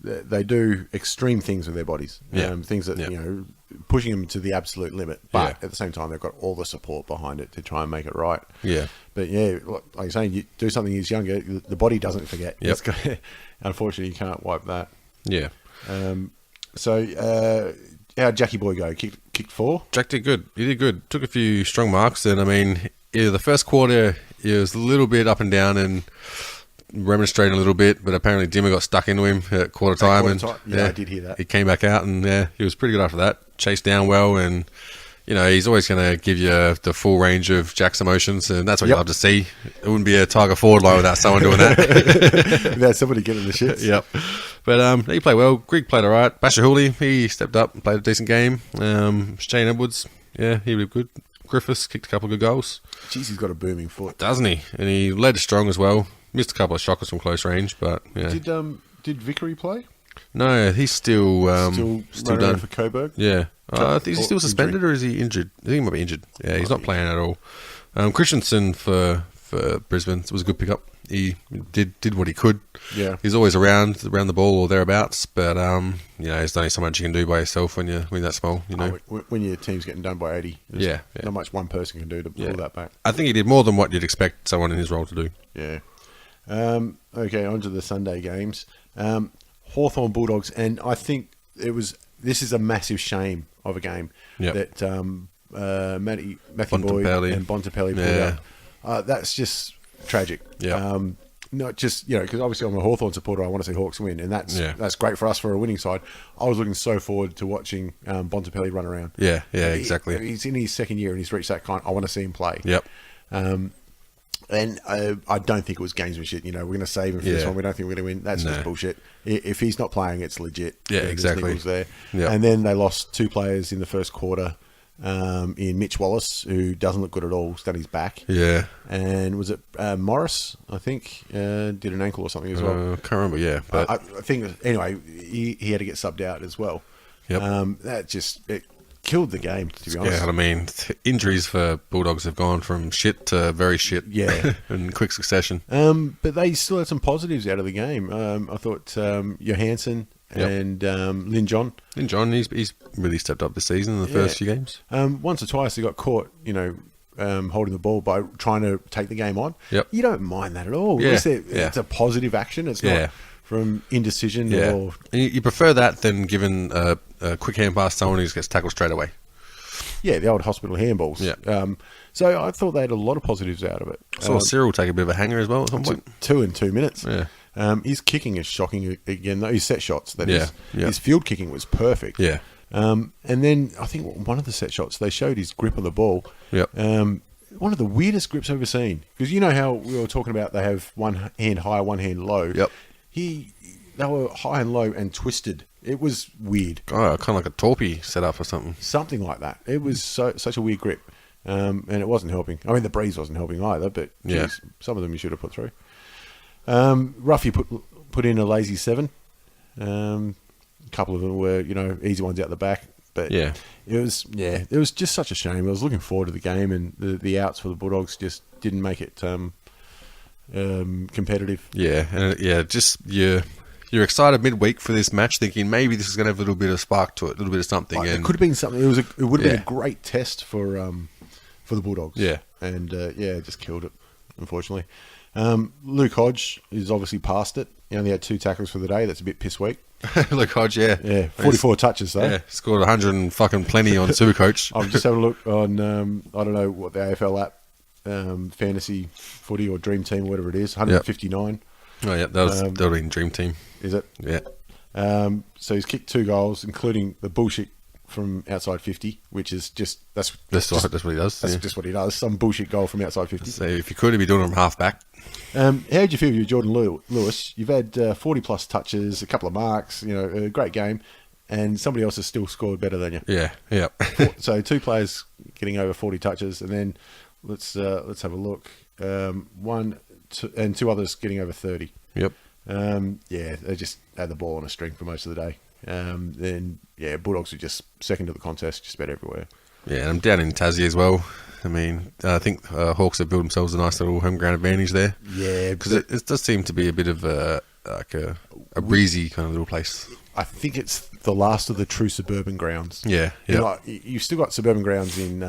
Speaker 1: they do extreme things with their bodies. Things that pushing them to the absolute limit. But at the same time, they've got all the support behind it to try and make it right. Yeah. But like you're saying, you do something as younger, the body doesn't forget.
Speaker 2: Yep.
Speaker 1: Unfortunately, you can't wipe that.
Speaker 2: Yeah.
Speaker 1: So how'd Jackie Boy go? Kicked 4?
Speaker 2: Jack did good. He did good. Took a few strong marks. And I mean, the first quarter, he was a little bit up and down and remonstrating a little bit, but apparently Dimmer got stuck into him at quarter time.
Speaker 1: Yeah, I did hear that.
Speaker 2: He came back out and he was pretty good after that. Chased down well, and he's always going to give you the full range of Jack's emotions, and that's what you love to see. It wouldn't be a Tiger forward line without someone doing that.
Speaker 1: Without somebody getting the shits.
Speaker 2: Yep. But he played well. Grigg played all right. Basher Hooley, he stepped up and played a decent game. Shane Edwards, he did good. Griffiths kicked a couple of good goals.
Speaker 1: Jeez, he's got a booming foot.
Speaker 2: Doesn't he? And he led strong as well. Missed a couple of shockers from close range, but yeah.
Speaker 1: Did Vickery play?
Speaker 2: No, he's still done
Speaker 1: for Coburg.
Speaker 2: Yeah, is he still suspended or is he injured? I think he might be injured. Yeah, he's not playing at all. Christensen for Brisbane was a good pickup. He did what he could. Yeah, he's always around the ball or thereabouts, but there's only so much you can do by yourself when you're that small.
Speaker 1: When your team's getting done by 80, not much one person can do to pull that back.
Speaker 2: I think he did more than what you'd expect someone in his role to do.
Speaker 1: Yeah. Okay, on to the Sunday games. Hawthorn Bulldogs, and I think this is a massive shame of a game that Matthew Boyd and Bontempelli pulled up. That's just tragic. Yeah. Not just because obviously I'm a Hawthorn supporter. I want to see Hawks win, and that's great for us for a winning side. I was looking so forward to watching Bontempelli run around.
Speaker 2: Yeah, exactly.
Speaker 1: He's in his second year and he's reached that kind. I want to see him play.
Speaker 2: Yep.
Speaker 1: And I don't think it was gamesmanship. We're going to save him for this one. We don't think we're going to win. That's just bullshit. If he's not playing, it's legit.
Speaker 2: Yeah, exactly.
Speaker 1: There. Yep. And then they lost 2 players in the first quarter in Mitch Wallace, who doesn't look good at all, done his back. Yeah. And was it Morris, I think, did an ankle or something as well?
Speaker 2: Can't remember, yeah. But
Speaker 1: I think, anyway, he had to get subbed out as well. Yep. It killed the game, to be honest.
Speaker 2: Yeah, I mean, injuries for Bulldogs have gone from shit to very shit in quick succession.
Speaker 1: But they still had some positives out of the game. I thought Johansson and Lin John.
Speaker 2: Lin John, he's really stepped up this season in the first few games.
Speaker 1: Once or twice he got caught, holding the ball by trying to take the game on. Yep. You don't mind that at all. Yeah. It's a positive action. It's not from indecision or...
Speaker 2: You prefer that than giving a quick hand pass to someone who gets tackled straight away.
Speaker 1: Yeah, the old hospital handballs. Yeah. So I thought they had a lot of positives out of it.
Speaker 2: I saw Cyril take a bit of a hanger as well at some point.
Speaker 1: 2 in 2 minutes. Yeah. His kicking is shocking again, though. His set shots, that is. Yeah. His field kicking was perfect. Yeah. And then I think one of the set shots, they showed his grip on the ball. Yep. one of the weirdest grips I've ever seen. Because you know how we were talking about they have one hand high, one hand low.
Speaker 2: Yep.
Speaker 1: They were high and low and twisted. It was weird.
Speaker 2: Oh, kind of like a torpy setup or something.
Speaker 1: Something like that. It was such a weird grip. And it wasn't helping. I mean, the breeze wasn't helping either, but geez, some of them you should have put through. Ruffy put in a lazy 7. A couple of them were, easy ones out the back. But it was just such a shame. I was looking forward to the game, and the outs for the Bulldogs just didn't make it competitive.
Speaker 2: Yeah, and just you're excited midweek for this match, thinking maybe this is going to have a little bit of spark to it, a little bit of something.
Speaker 1: Like,
Speaker 2: and
Speaker 1: it could have been something. It would have been a great test for the Bulldogs.
Speaker 2: Yeah,
Speaker 1: and it just killed it, unfortunately. Luke Hodge is obviously past it. He only had 2 tackles for the day. That's a bit piss weak.
Speaker 2: Luke Hodge, yeah,
Speaker 1: 44 touches though.
Speaker 2: Yeah, scored 100 and fucking plenty on Supercoach.
Speaker 1: I'm just having a look on I don't know what the AFL app, fantasy footy or Dream Team, whatever it is, 159.
Speaker 2: Oh yeah, that would have been Dream Team.
Speaker 1: Is it?
Speaker 2: Yeah.
Speaker 1: So he's kicked 2 goals, including the bullshit from outside 50, which is that's
Speaker 2: what he does.
Speaker 1: That's just what he does. Some bullshit goal from outside 50.
Speaker 2: So if you could, he'd be doing it from half back.
Speaker 1: How did you feel with Jordan Lewis? You've had 40 plus touches, a couple of marks, a great game, and somebody else has still scored better than you.
Speaker 2: Yeah.
Speaker 1: So 2 players getting over 40 touches, and then let's have a look. 1 and 2 others getting over 30.
Speaker 2: Yep.
Speaker 1: They just had the ball on a string for most of the day. Then Bulldogs were just second to the contest, just about everywhere.
Speaker 2: Yeah, and I'm down in Tassie as well. I mean, I think Hawks have built themselves a nice little home ground advantage there.
Speaker 1: Yeah,
Speaker 2: because it does seem to be a bit of a breezy kind of little place.
Speaker 1: I think it's the last of the true suburban grounds.
Speaker 2: Yeah.
Speaker 1: You've still got suburban grounds in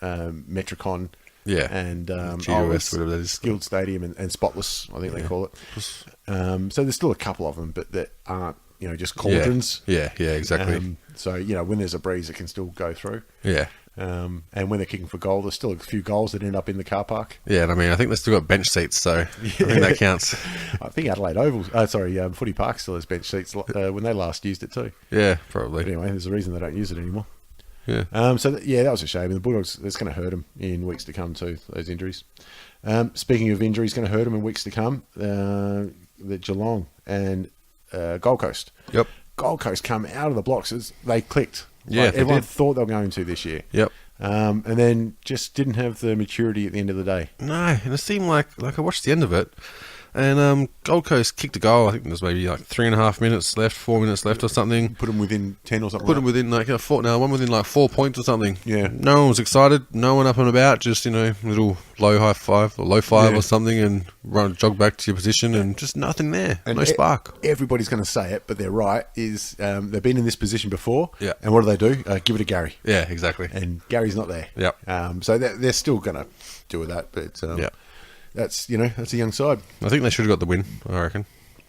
Speaker 1: Metricon.
Speaker 2: Yeah,
Speaker 1: and
Speaker 2: GWS, whatever that is,
Speaker 1: Skilled Stadium and Spotless, I think they call it. So there's still a couple of them, but that aren't just cauldrons.
Speaker 2: Yeah, exactly.
Speaker 1: So when there's a breeze, it can still go through.
Speaker 2: Yeah.
Speaker 1: And when they're kicking for goal, there's still a few goals that end up in the car park.
Speaker 2: Yeah, and I mean, I think they've still got bench seats, so I think that counts.
Speaker 1: I think Adelaide Oval, Footy Park still has bench seats when they last used it too.
Speaker 2: Yeah, probably.
Speaker 1: But anyway, there's a reason they don't use it anymore.
Speaker 2: Yeah.
Speaker 1: That was a shame. And the Bulldogs, it's going to hurt them in weeks to come too, those injuries. Speaking of injuries, going to hurt them in weeks to come, the Geelong and Gold Coast.
Speaker 2: Yep.
Speaker 1: Gold Coast come out of the blocks as they clicked.
Speaker 2: Yeah,
Speaker 1: everyone thought they were going to this year.
Speaker 2: Yep.
Speaker 1: And then just didn't have the maturity at the end of the day.
Speaker 2: No, and it seemed like I watched the end of it, and Gold Coast kicked a goal. I think there's maybe 3.5 minutes left, 4 minutes left or something.
Speaker 1: Put them within 10 or something.
Speaker 2: Put them within one within 4 points or something.
Speaker 1: Yeah.
Speaker 2: No one was excited. No one up and about. Just little low high five or low five or something, and jog back to your position, and just nothing there. And no spark. Everybody's
Speaker 1: going to say it, but they're right. Is they've been in this position before.
Speaker 2: Yeah.
Speaker 1: And what do? Give it to Gary.
Speaker 2: Yeah, exactly.
Speaker 1: And Gary's not there.
Speaker 2: Yep.
Speaker 1: So they're still going to do with that, but that's a young side.
Speaker 2: I think they should have got the win, I reckon.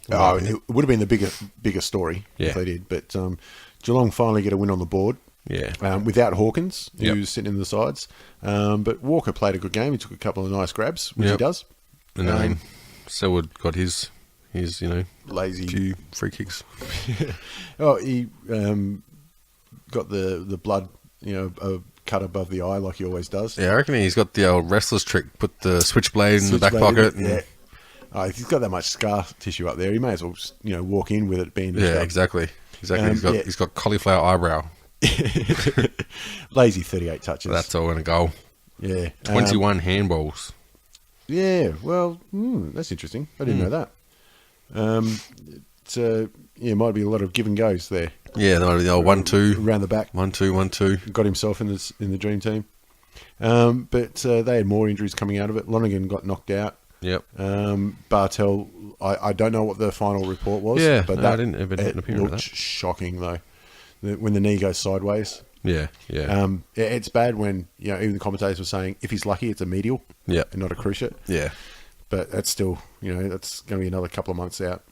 Speaker 1: It would have been the bigger story if they did. But Geelong finally get a win on the board.
Speaker 2: Yeah.
Speaker 1: Without Hawkins, who's sitting in the sides. But Walker played a good game. He took a couple of nice grabs, which he does.
Speaker 2: And Selwood got his
Speaker 1: lazy
Speaker 2: few free kicks.
Speaker 1: He got the blood, cut above the eye like he always does.
Speaker 2: Yeah, I reckon he's got the old wrestler's trick. Put the switchblade in the back pocket.
Speaker 1: If he's got that much scar tissue up there, he may as well walk in with it being
Speaker 2: exactly. He's got cauliflower eyebrow.
Speaker 1: Lazy 38 touches.
Speaker 2: That's all in a goal.
Speaker 1: Yeah.
Speaker 2: 21 handballs.
Speaker 1: Yeah, well, that's interesting. I didn't know that. It might be a lot of give and goes there.
Speaker 2: Yeah, there might be the old 1-2
Speaker 1: around the back.
Speaker 2: 1-2, 1-2.
Speaker 1: Got himself in the dream team. But they had more injuries coming out of it. Lonergan got knocked out.
Speaker 2: Yep.
Speaker 1: Bartel, I don't know what the final report was.
Speaker 2: Yeah,
Speaker 1: but
Speaker 2: I didn't appear
Speaker 1: looked
Speaker 2: that.
Speaker 1: Shocking though. When the knee goes sideways.
Speaker 2: Yeah.
Speaker 1: It's bad when even the commentators were saying if he's lucky, it's a medial.
Speaker 2: Yeah.
Speaker 1: And not a cruciate.
Speaker 2: Yeah.
Speaker 1: But that's still that's going to be another couple of months out.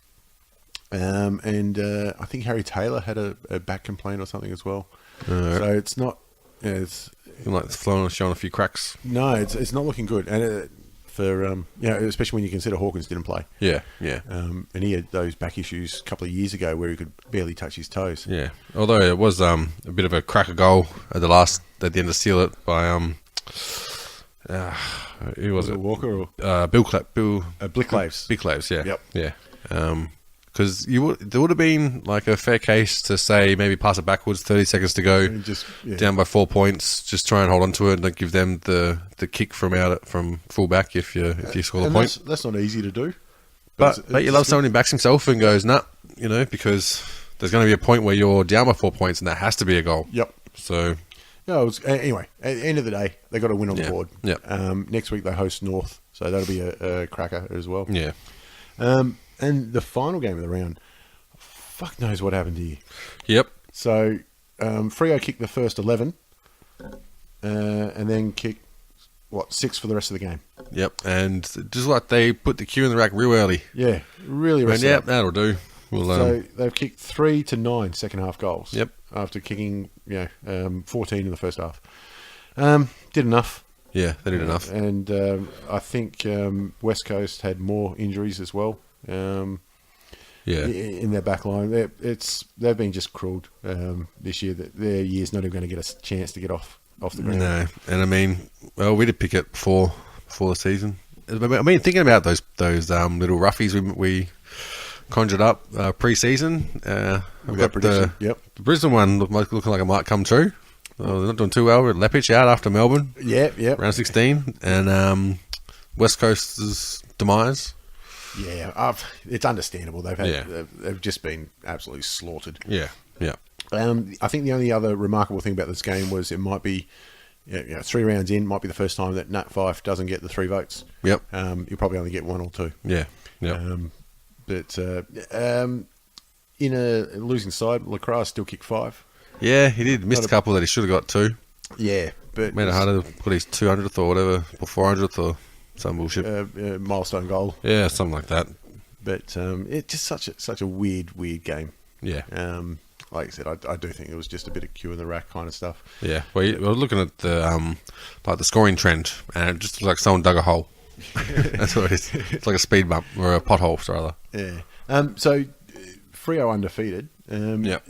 Speaker 1: And I think Harry Taylor had a back complaint or something as well. So it's not. It's
Speaker 2: showing a few cracks.
Speaker 1: No, it's not looking good, and especially when you consider Hawkins didn't play.
Speaker 2: Yeah.
Speaker 1: And he had those back issues a couple of years ago where he could barely touch his toes.
Speaker 2: Yeah, although it was a bit of a cracker goal at the end to seal it by Who was
Speaker 1: Was it
Speaker 2: it?
Speaker 1: Walker or
Speaker 2: Bill
Speaker 1: Blicklaves?
Speaker 2: Big Claves, yeah.
Speaker 1: Yep.
Speaker 2: Yeah. Because there would have been like a fair case to say maybe pass it backwards, 30 seconds to go,
Speaker 1: And just
Speaker 2: down by 4 points. Just try and hold on to it and don't give them the kick from full back if you score the
Speaker 1: and
Speaker 2: point.
Speaker 1: that's not easy to do.
Speaker 2: But
Speaker 1: it's
Speaker 2: you love someone who backs himself and goes, nah, because there's going to be a point where you're down by 4 points and that has to be a goal.
Speaker 1: Yep.
Speaker 2: So,
Speaker 1: Anyway, at the end of the day, they got to win on the board.
Speaker 2: Yep.
Speaker 1: Next week they host North, so that'll be a cracker as well.
Speaker 2: yeah.
Speaker 1: And the final game of the round, fuck knows what happened here.
Speaker 2: Yep.
Speaker 1: So Freo kicked the first 11, and then kicked 6 for the rest of the game.
Speaker 2: Yep. And just like they put the cue in the rack real early.
Speaker 1: Yeah, really.
Speaker 2: And yep, that'll do.
Speaker 1: So they've kicked 3 to 9 second half goals.
Speaker 2: Yep.
Speaker 1: After kicking 14 in the first half, did enough.
Speaker 2: Yeah, they did enough.
Speaker 1: And I think West Coast had more injuries as well. In their back line. They've been just cruelled this year. That their year's not even going to get a chance to get off the ground.
Speaker 2: No, and I mean, well, we did pick it before the season. I mean, thinking about those little roughies we conjured up pre-season. I've got the Brisbane one looking like it might come true. They're not doing too well. Lepich out after Melbourne.
Speaker 1: Yep.
Speaker 2: Round 16, and West Coast's demise.
Speaker 1: Yeah, it's understandable. They've just been absolutely slaughtered.
Speaker 2: Yeah.
Speaker 1: I think the only other remarkable thing about this game was it might be, 3 rounds in, might be the first time that Nat Fyfe doesn't get the 3 votes.
Speaker 2: Yep.
Speaker 1: You'll probably only get 1 or 2.
Speaker 2: Yeah.
Speaker 1: But in a losing side, Lacroix still kicked 5.
Speaker 2: Yeah, he did. Missed a couple that he should have got 2.
Speaker 1: Yeah, but
Speaker 2: made it harder to put his 200th or whatever, or 400th or some bullshit.
Speaker 1: Milestone goal.
Speaker 2: Yeah, something like that.
Speaker 1: But it's just such a weird game.
Speaker 2: Yeah.
Speaker 1: Like I said, I do think it was just a bit of cue in the rack kind of stuff.
Speaker 2: Yeah. Well, I was looking at the scoring trend, and it just looked like someone dug a hole. That's what it is. It's like a speed bump or a pothole, rather.
Speaker 1: Yeah. So Freo undefeated.
Speaker 2: Yep.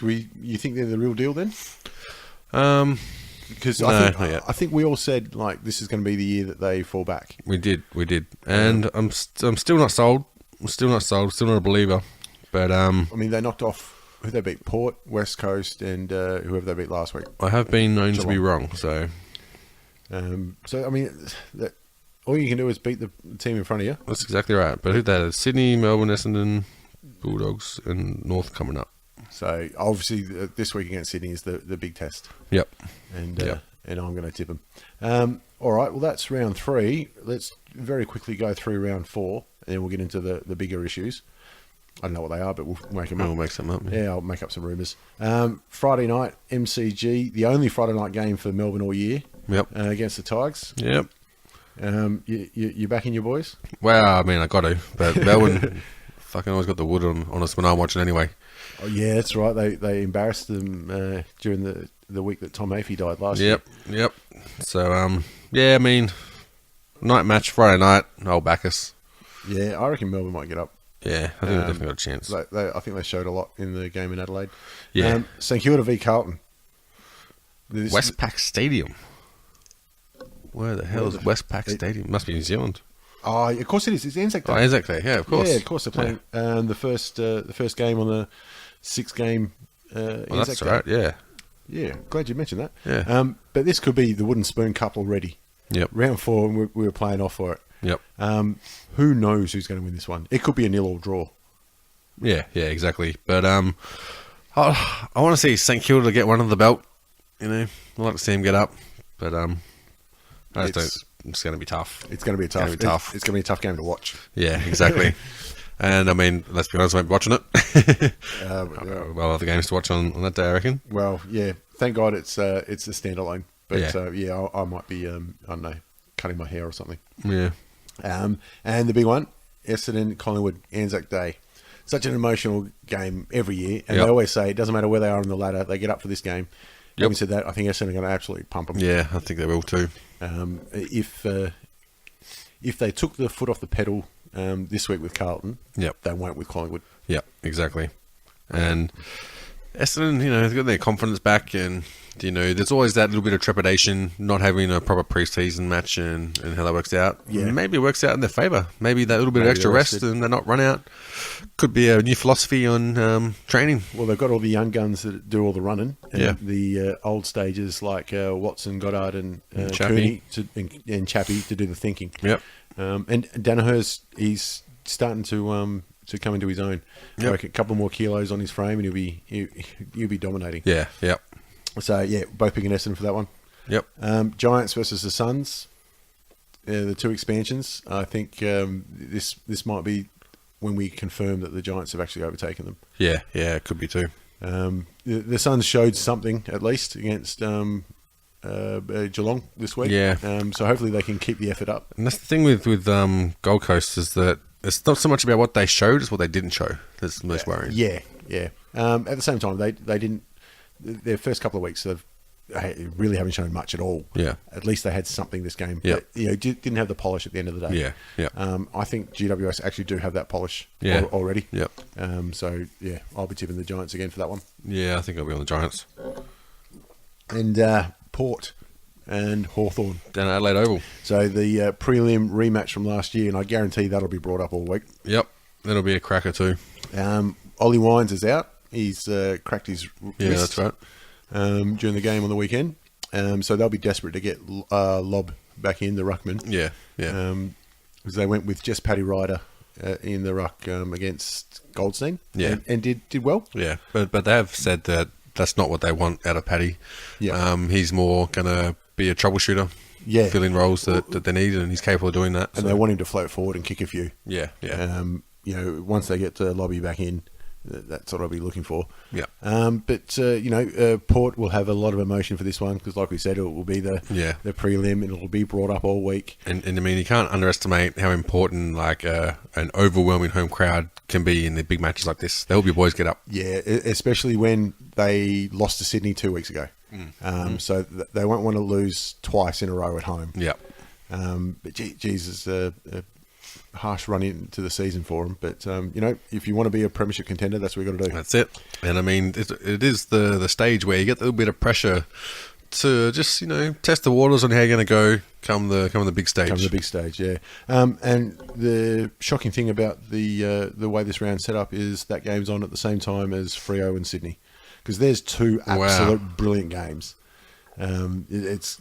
Speaker 1: You think they're the real deal then? Because
Speaker 2: I
Speaker 1: think we all said like this is going to be the year that they fall back.
Speaker 2: We did, and I'm still not sold. Still not a believer. But
Speaker 1: I mean, they knocked off who they beat, Port, West Coast, and whoever they beat last week.
Speaker 2: I have been known to be wrong, so.
Speaker 1: So I mean, all you can do is beat the team in front of you.
Speaker 2: That's exactly right. But who that is? Sydney, Melbourne, Essendon, Bulldogs, and North coming up.
Speaker 1: So obviously this week against Sydney is the big test.
Speaker 2: Yep.
Speaker 1: And I'm going to tip them. All right. Well, that's round 3. Let's very quickly go through round 4, and then we'll get into the bigger issues. I don't know what they are, but we'll make them up.
Speaker 2: We'll make some up.
Speaker 1: Yeah, I'll make up some rumours. Friday night, MCG, the only Friday night game for Melbourne all year.
Speaker 2: Yep.
Speaker 1: Against the Tigers.
Speaker 2: Yep.
Speaker 1: You backing your boys?
Speaker 2: Well, I mean, I got to, but Melbourne fucking always got the wood on us when I'm watching anyway.
Speaker 1: Oh yeah, that's right. They embarrassed them during the week that Tom Hafey died last year.
Speaker 2: Yep. So I mean, night match Friday night. I'll back us.
Speaker 1: Yeah, I reckon Melbourne might get up.
Speaker 2: Yeah, I think they've definitely got a chance.
Speaker 1: I think they showed a lot in the game in Adelaide.
Speaker 2: Yeah.
Speaker 1: St Kilda v Carlton.
Speaker 2: Westpac Stadium. Where the hell is Westpac Stadium? Must be New Zealand.
Speaker 1: Oh, of course it is. It's Anzac Day.
Speaker 2: Oh, Anzac Day. Yeah, of course.
Speaker 1: Yeah, of course they're playing the first game on the 6-game Anzac
Speaker 2: that's
Speaker 1: Day.
Speaker 2: Right. Yeah.
Speaker 1: Yeah, glad you mentioned that.
Speaker 2: Yeah.
Speaker 1: But this could be the Wooden Spoon Cup already.
Speaker 2: Yep.
Speaker 1: Round 4, and we were playing off for it.
Speaker 2: Yep.
Speaker 1: Who knows who's going to win this one? It could be a 0-0 draw.
Speaker 2: Yeah, exactly. But I want to see St Kilda get one on the belt. I'd like to see him get up, but it's going to be tough.
Speaker 1: It's going to be tough. It's going to be a tough game to watch.
Speaker 2: Yeah, exactly. And I mean, let's be honest, I won't be watching it. Well, other games to watch on that day, I reckon.
Speaker 1: Well, yeah. Thank God it's a standalone. But I might be I don't know, cutting my hair or something.
Speaker 2: Yeah.
Speaker 1: And the big one, Essendon, Collingwood, Anzac Day. Such an emotional game every year, and they always say it doesn't matter where they are on the ladder, they get up for this game. Having said that, I think Essendon are going to absolutely pump them.
Speaker 2: Yeah, I think they will too.
Speaker 1: If they took the foot off the pedal this week with Carlton, they won't with Collingwood.
Speaker 2: Yep, exactly. And Essendon, they've got their confidence back, and there's always that little bit of trepidation not having a proper pre-season match and how that works out.
Speaker 1: Yeah.
Speaker 2: Maybe it works out in their favour. Maybe that little bit of extra rest and they're not run out. Could be a new philosophy on training.
Speaker 1: Well, they've got all the young guns that do all the running, and
Speaker 2: Yeah.
Speaker 1: the old stages like Watson, Goddard, and
Speaker 2: Chappie.
Speaker 1: Cooney and Chappie to do the thinking.
Speaker 2: Yep.
Speaker 1: And Danaher's he's starting to come into his own.
Speaker 2: Yep.
Speaker 1: Like a couple more kilos on his frame, and he'll be dominating.
Speaker 2: Yeah. Yep.
Speaker 1: So yeah, both picking Essendon for that one.
Speaker 2: Yep.
Speaker 1: Giants versus the Suns, the two expansions. I think this might be when we confirm that the Giants have actually overtaken them.
Speaker 2: Yeah. Yeah. It could be too.
Speaker 1: The Suns showed something at least against Geelong this week.
Speaker 2: Yeah.
Speaker 1: So hopefully they can keep the effort up.
Speaker 2: And that's the thing with Gold Coast is that it's not so much about what they showed, it's what they didn't show that's the most worrying.
Speaker 1: Yeah. At the same time, they didn't. Their first couple of weeks, they really haven't shown much at all.
Speaker 2: Yeah.
Speaker 1: At least they had something this game.
Speaker 2: Yeah.
Speaker 1: But, didn't have the polish at the end of the day.
Speaker 2: Yeah.
Speaker 1: I think GWS actually do have that polish
Speaker 2: Yeah.
Speaker 1: already.
Speaker 2: Yep.
Speaker 1: So, yeah, I'll be tipping the Giants again for that one.
Speaker 2: Yeah, I think I'll be on the Giants.
Speaker 1: And Port and Hawthorn.
Speaker 2: Down at Adelaide Oval.
Speaker 1: So the prelim rematch from last year, and I guarantee that'll be brought up all week.
Speaker 2: Yep. That'll be a cracker too.
Speaker 1: Ollie Wines is out. He's cracked his wrist.
Speaker 2: Yeah, that's right.
Speaker 1: During the game on the weekend. So they'll be desperate to get Lob back in, the ruckman.
Speaker 2: Yeah.
Speaker 1: Because they went with just Paddy Ryder in the ruck against Goldstein.
Speaker 2: Yeah.
Speaker 1: And did well.
Speaker 2: Yeah, but they have said that that's not what they want out of Paddy.
Speaker 1: Yeah.
Speaker 2: He's more going to be a troubleshooter.
Speaker 1: Yeah.
Speaker 2: Fill in roles that they need, and he's capable of doing that.
Speaker 1: And they want him to float forward and kick a few.
Speaker 2: Yeah.
Speaker 1: Once they get Lobby back in, that's what I'll be looking for.
Speaker 2: Yeah.
Speaker 1: But Port will have a lot of emotion for this one because, like we said, it will be the prelim and it will be brought up all week.
Speaker 2: And I mean, you can't underestimate how important an overwhelming home crowd can be in the big matches like this. They help your boys get up.
Speaker 1: Yeah, especially when they lost to Sydney 2 weeks ago. So they won't want to lose twice in a row at home.
Speaker 2: Yeah.
Speaker 1: But Jesus, a harsh run into the season for them. But, if you want to be a premiership contender, that's what you've got to do.
Speaker 2: That's it. And I mean, it is the stage where you get a little bit of pressure to just, test the waters on how you're going to go come the big stage.
Speaker 1: Come the big stage, yeah. And the shocking thing about the way this round's set up is that game's on at the same time as Freo and Sydney. Because there's two absolute brilliant games. It's...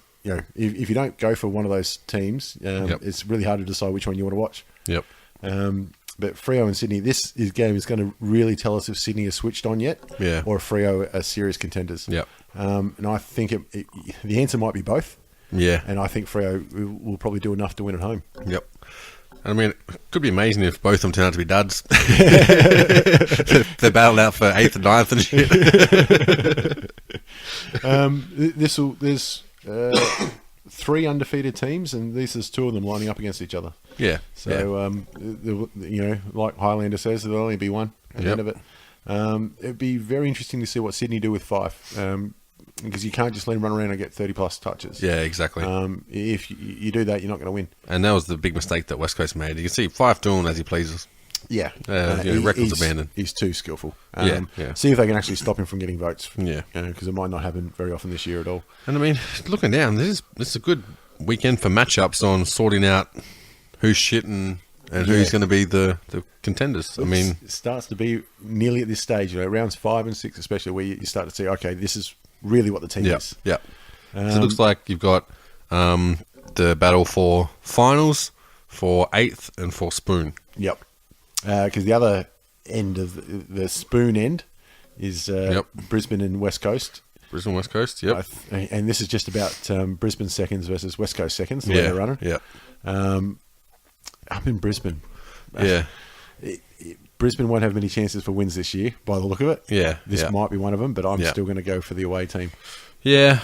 Speaker 1: if you don't go for one of those teams, it's really hard to decide which one you want to watch.
Speaker 2: Yep.
Speaker 1: But Freo and Sydney, this game is going to really tell us if Sydney is switched on yet, or if Freo are serious contenders.
Speaker 2: Yep.
Speaker 1: And I think the answer might be both.
Speaker 2: Yeah.
Speaker 1: And I think Freo will probably do enough to win at home.
Speaker 2: Yep. I mean, it could be amazing if both of them turn out to be duds. They're battled out for 8th and 9th and shit.
Speaker 1: There's 3 undefeated teams, and this is 2 of them lining up against each other.
Speaker 2: Yeah.
Speaker 1: So, like Highlander says, there'll only be one at the end of it. It'd be very interesting to see what Sydney do with Fife, because you can't just let him run around and get 30-plus touches.
Speaker 2: Yeah, exactly.
Speaker 1: If you do that, you're not going to win.
Speaker 2: And that was the big mistake that West Coast made. You can see Fife doing as he pleases.
Speaker 1: Yeah.
Speaker 2: Records abandoned.
Speaker 1: He's too skillful.
Speaker 2: Yeah.
Speaker 1: See if they can actually stop him from getting votes.
Speaker 2: Yeah.
Speaker 1: Because it might not happen very often this year at all.
Speaker 2: And I mean, looking down, this is a good weekend for matchups on sorting out who's shit and who's going to be the contenders.
Speaker 1: It starts to be nearly at this stage, rounds 5 and 6 especially, where you start to see, okay, this is really what the team is.
Speaker 2: Yeah. So it looks like you've got the battle for finals, for 8th, and for spoon.
Speaker 1: Yep. Because the other end of the spoon end is Brisbane and West Coast.
Speaker 2: Brisbane, West Coast, yep.
Speaker 1: And this is just about Brisbane seconds versus West Coast seconds, the way they're running.
Speaker 2: Yeah.
Speaker 1: Up in Brisbane.
Speaker 2: Yeah.
Speaker 1: Brisbane won't have many chances for wins this year, by the look of it.
Speaker 2: Yeah.
Speaker 1: This might be one of them, but I'm still going to go for the away team.
Speaker 2: Yeah,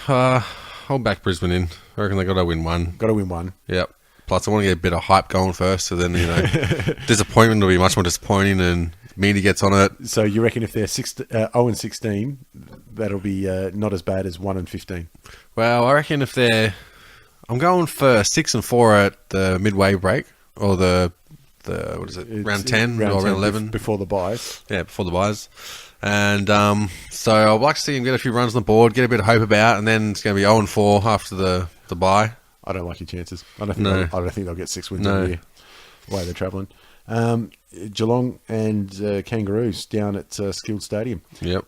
Speaker 2: I'll back Brisbane in. I reckon they got to win one.
Speaker 1: Got to win one.
Speaker 2: Yep. Plus, I want to get a bit of hype going first, so then, disappointment will be much more disappointing and Meany gets on it.
Speaker 1: So you reckon if they're 0-16, that'll be not as bad as 1-15?
Speaker 2: Well, I reckon if they're... I'm going for 6-4 at the midway break, or the what is it, round 10 or round 11?
Speaker 1: Before the buys.
Speaker 2: Yeah, before the buys. And so I'd like to see him get a few runs on the board, get a bit of hope about, and then it's going to be 0-4 after the bye.
Speaker 1: I don't like your chances. I don't think they'll get 6 wins every year. The way they're travelling. Geelong and Kangaroos down at Skilled Stadium.
Speaker 2: Yep.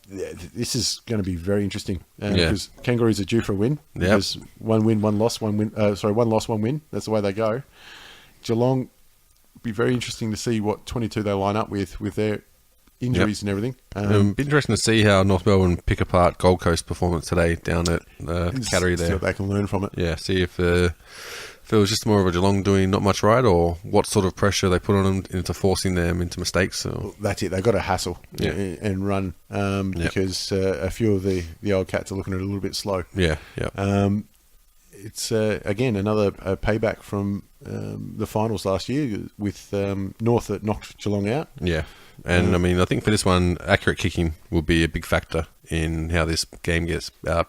Speaker 1: This is going to be very interesting because Kangaroos are due for a win.
Speaker 2: Yep.
Speaker 1: Because one win, one loss, one loss, one win. That's the way they go. Geelong, be very interesting to see what 22 they line up with their injuries and everything.
Speaker 2: It'll be interesting to see how North Melbourne pick apart Gold Coast performance today down at Cattery there.
Speaker 1: See what they can learn from it.
Speaker 2: Yeah, see if it was just more of a Geelong doing not much right, or what sort of pressure they put on them into forcing them into mistakes.
Speaker 1: Well, that's it. They've got to hassle and run because a few of the old cats are looking at it a little bit slow.
Speaker 2: Yeah, yeah.
Speaker 1: It's, again, another payback from the finals last year with North that knocked Geelong out.
Speaker 2: Yeah. And, I mean, I think for this one, accurate kicking will be a big factor in how this game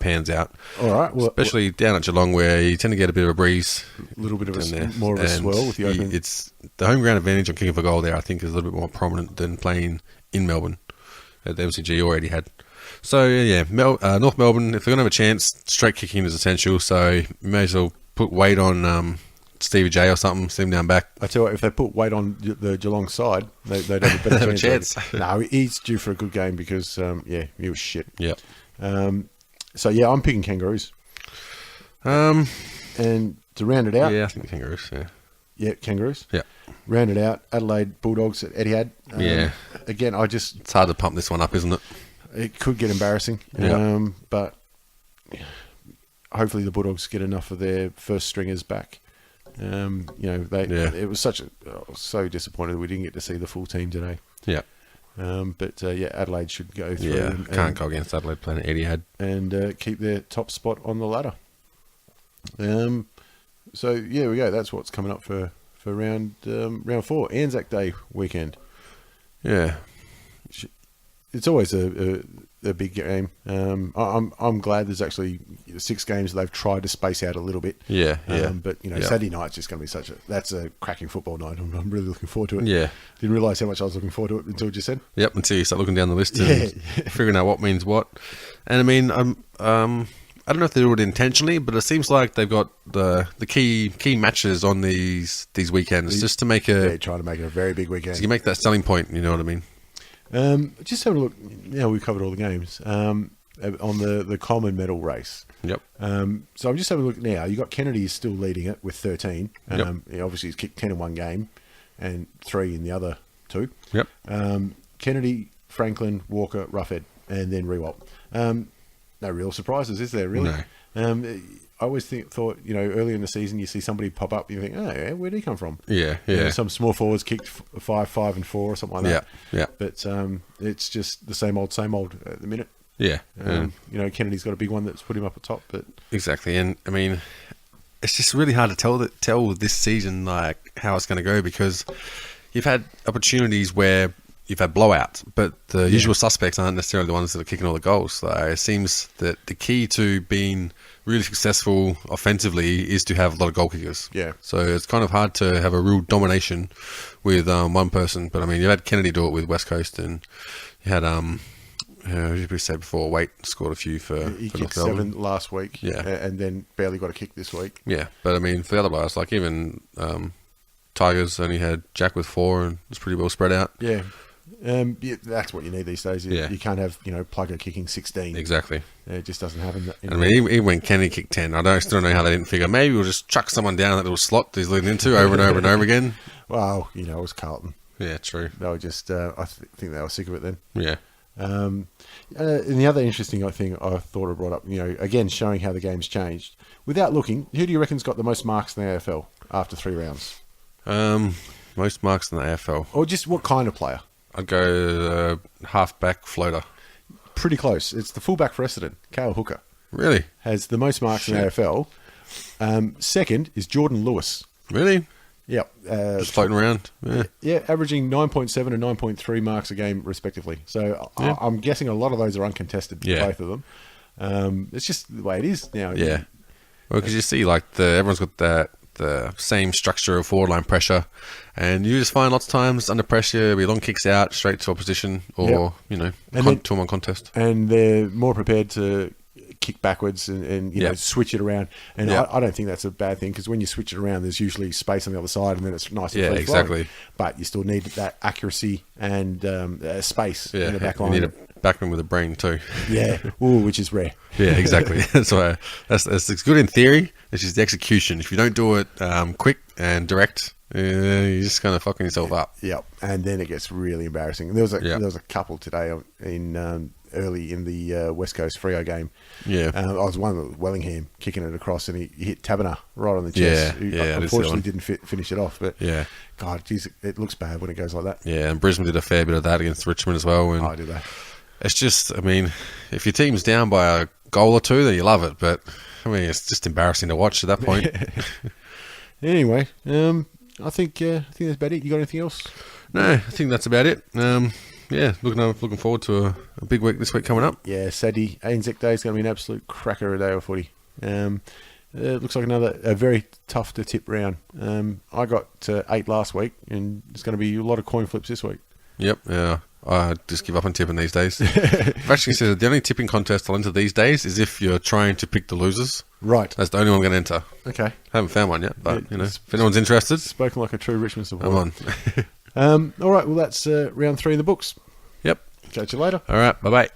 Speaker 2: pans out.
Speaker 1: All right. Well,
Speaker 2: especially down at Geelong, where you tend to get a bit of a breeze.
Speaker 1: A little bit of more of a swirl with the open.
Speaker 2: It's the home ground advantage on kicking for goal there, I think, is a little bit more prominent than playing in Melbourne that the MCG already had. So, yeah, North Melbourne, if they're going to have a chance, straight kicking is essential. So, you may as well put weight on Stevie J or something, sit him down back.
Speaker 1: I tell you what, if they put weight on the Geelong side, they'd have a better chance. No, he's due for a good game because, he was shit.
Speaker 2: Yeah.
Speaker 1: So, yeah, I'm picking Kangaroos. And to round it out...
Speaker 2: Yeah, I think Kangaroos, yeah.
Speaker 1: Yeah, Kangaroos.
Speaker 2: Yeah.
Speaker 1: Round it out, Adelaide Bulldogs at Etihad. Again,
Speaker 2: It's hard to pump this one up, isn't it?
Speaker 1: It could get embarrassing.
Speaker 2: Yeah.
Speaker 1: But hopefully the Bulldogs get enough of their first stringers back. It was so disappointed we didn't get to see the full team today.
Speaker 2: Yeah.
Speaker 1: Adelaide should go through.
Speaker 2: Yeah, can't go against Adelaide playing at Etihad.
Speaker 1: And keep their top spot on the ladder. There we go. That's what's coming up for round 4, Anzac Day weekend.
Speaker 2: Yeah.
Speaker 1: It's always a big game. I'm glad there's actually 6 games they've tried to space out a little bit.
Speaker 2: Yeah.
Speaker 1: But Saturday night's just going to be that's a cracking football night. I'm really looking forward to it.
Speaker 2: Yeah.
Speaker 1: Didn't realise how much I was looking forward to it until you just said.
Speaker 2: Yep. Until you start looking down the list and figuring out what means what. And I mean, I don't know if they do it intentionally, but it seems like they've got the key matches on these weekends just to make
Speaker 1: trying to make it a very big weekend.
Speaker 2: So you make that selling point. You know what I mean?
Speaker 1: Just have a look. We've covered all the games on the common medal race.
Speaker 2: Yep.
Speaker 1: So I'm just having a look now. You got Kennedy is still leading it with 13. Obviously he's kicked 10 in one game and 3 in the other 2.
Speaker 2: Yep.
Speaker 1: Kennedy, Franklin, Walker, Roughhead, and then Rewalt. No real surprises, is there? Really?
Speaker 2: No.
Speaker 1: I always thought, early in the season, you see somebody pop up, and you think, oh, where'd he come from?
Speaker 2: Yeah.
Speaker 1: Some small forwards kicked 5, and 4, or something like that.
Speaker 2: Yeah.
Speaker 1: But it's just the same old at the minute.
Speaker 2: Yeah.
Speaker 1: Kennedy's got a big one that's put him up at top. But
Speaker 2: exactly, and I mean, it's just really hard to tell this season like how it's going to go because you've had opportunities where you've had blowouts, but the usual suspects aren't necessarily the ones that are kicking all the goals. So it seems that the key to being really successful offensively is to have a lot of goal kickers.
Speaker 1: Yeah.
Speaker 2: So it's kind of hard to have a real domination with one person. But I mean, you had Kennedy do it with West Coast, and you had as we said before, Waite scored a few for
Speaker 1: he
Speaker 2: for
Speaker 1: kicked
Speaker 2: North Melbourne.
Speaker 1: 7 last week, and then barely got a kick this week.
Speaker 2: Yeah, but I mean, for the other players, like even Tigers only had Jack with 4 and was pretty well spread out.
Speaker 1: Yeah. That's what you need these days. You can't have Plugger kicking 16.
Speaker 2: Exactly.
Speaker 1: It just doesn't happen.
Speaker 2: I mean, even when Kenny kicked 10, I still don't know how they didn't figure. Maybe we'll just chuck someone down that little slot that he's leading into over and over and over again.
Speaker 1: Well, it was Carlton.
Speaker 2: Yeah, true.
Speaker 1: They were just. I think they were sick of it then.
Speaker 2: Yeah.
Speaker 1: And the other interesting thing I thought I brought up, again showing how the game's changed. Without looking, who do you reckon's got the most marks in the AFL after 3 rounds?
Speaker 2: Most marks in the AFL,
Speaker 1: or just what kind of player?
Speaker 2: I'd go half-back floater.
Speaker 1: Pretty close. It's the fullback for Essendon, Cale Hooker.
Speaker 2: Really?
Speaker 1: Has the most marks in the AFL. Second is Jordan Lewis.
Speaker 2: Really?
Speaker 1: Yep.
Speaker 2: Just floating around?
Speaker 1: Yeah, averaging 9.7 and 9.3 marks a game, respectively. So I'm guessing a lot of those are uncontested, both of them. It's just the way it is now.
Speaker 2: Yeah. Well, because you see, like, everyone's got that the same structure of forward line pressure, and you just find lots of times under pressure, be long kicks out straight to opposition, or two-on-one contest.
Speaker 1: And they're more prepared to kick backwards and you know, switch it around. And I don't think that's a bad thing, because when you switch it around, there's usually space on the other side, and then it's nice and free
Speaker 2: exactly.
Speaker 1: But you still need that accuracy and space in the back line.
Speaker 2: You need a backman with a brain too.
Speaker 1: Which is rare.
Speaker 2: Yeah, exactly. That's why it's good in theory. It's just the execution. If you don't do it quick and direct, you're just kind of fucking yourself up.
Speaker 1: Yep, and then it gets really embarrassing. There was a couple today in early in the West Coast Freo game. I was one with Wellingham kicking it across, and he hit Taberner right on the chest. Unfortunately didn't finish it off, but God, geez, it looks bad when it goes like that.
Speaker 2: Yeah, and Brisbane did a fair bit of that against Richmond as well. And
Speaker 1: did they?
Speaker 2: It's just, I mean, if your team's down by a goal or two, then you love it. But I mean, it's just embarrassing to watch at that point.
Speaker 1: Anyway, I think that's about it. You got anything else?
Speaker 2: No, I think that's about it. Looking forward to a big week this week coming up.
Speaker 1: Yeah, Saturday, Anzac Day is going to be an absolute cracker of a day of footy. It looks like a very tough to tip round. I got 8 last week, and it's going to be a lot of coin flips this week.
Speaker 2: Yep, yeah. I just give up on tipping these days. I've actually said the only tipping contest I'll enter these days is if you're trying to pick the losers.
Speaker 1: Right.
Speaker 2: That's the only one I'm going to enter.
Speaker 1: Okay.
Speaker 2: Haven't found one yet, but if anyone's interested.
Speaker 1: Spoken like a true Richmond supporter.
Speaker 2: Come on.
Speaker 1: All right, well, that's round 3 in the books.
Speaker 2: Yep.
Speaker 1: Catch you later.
Speaker 2: All right, bye-bye.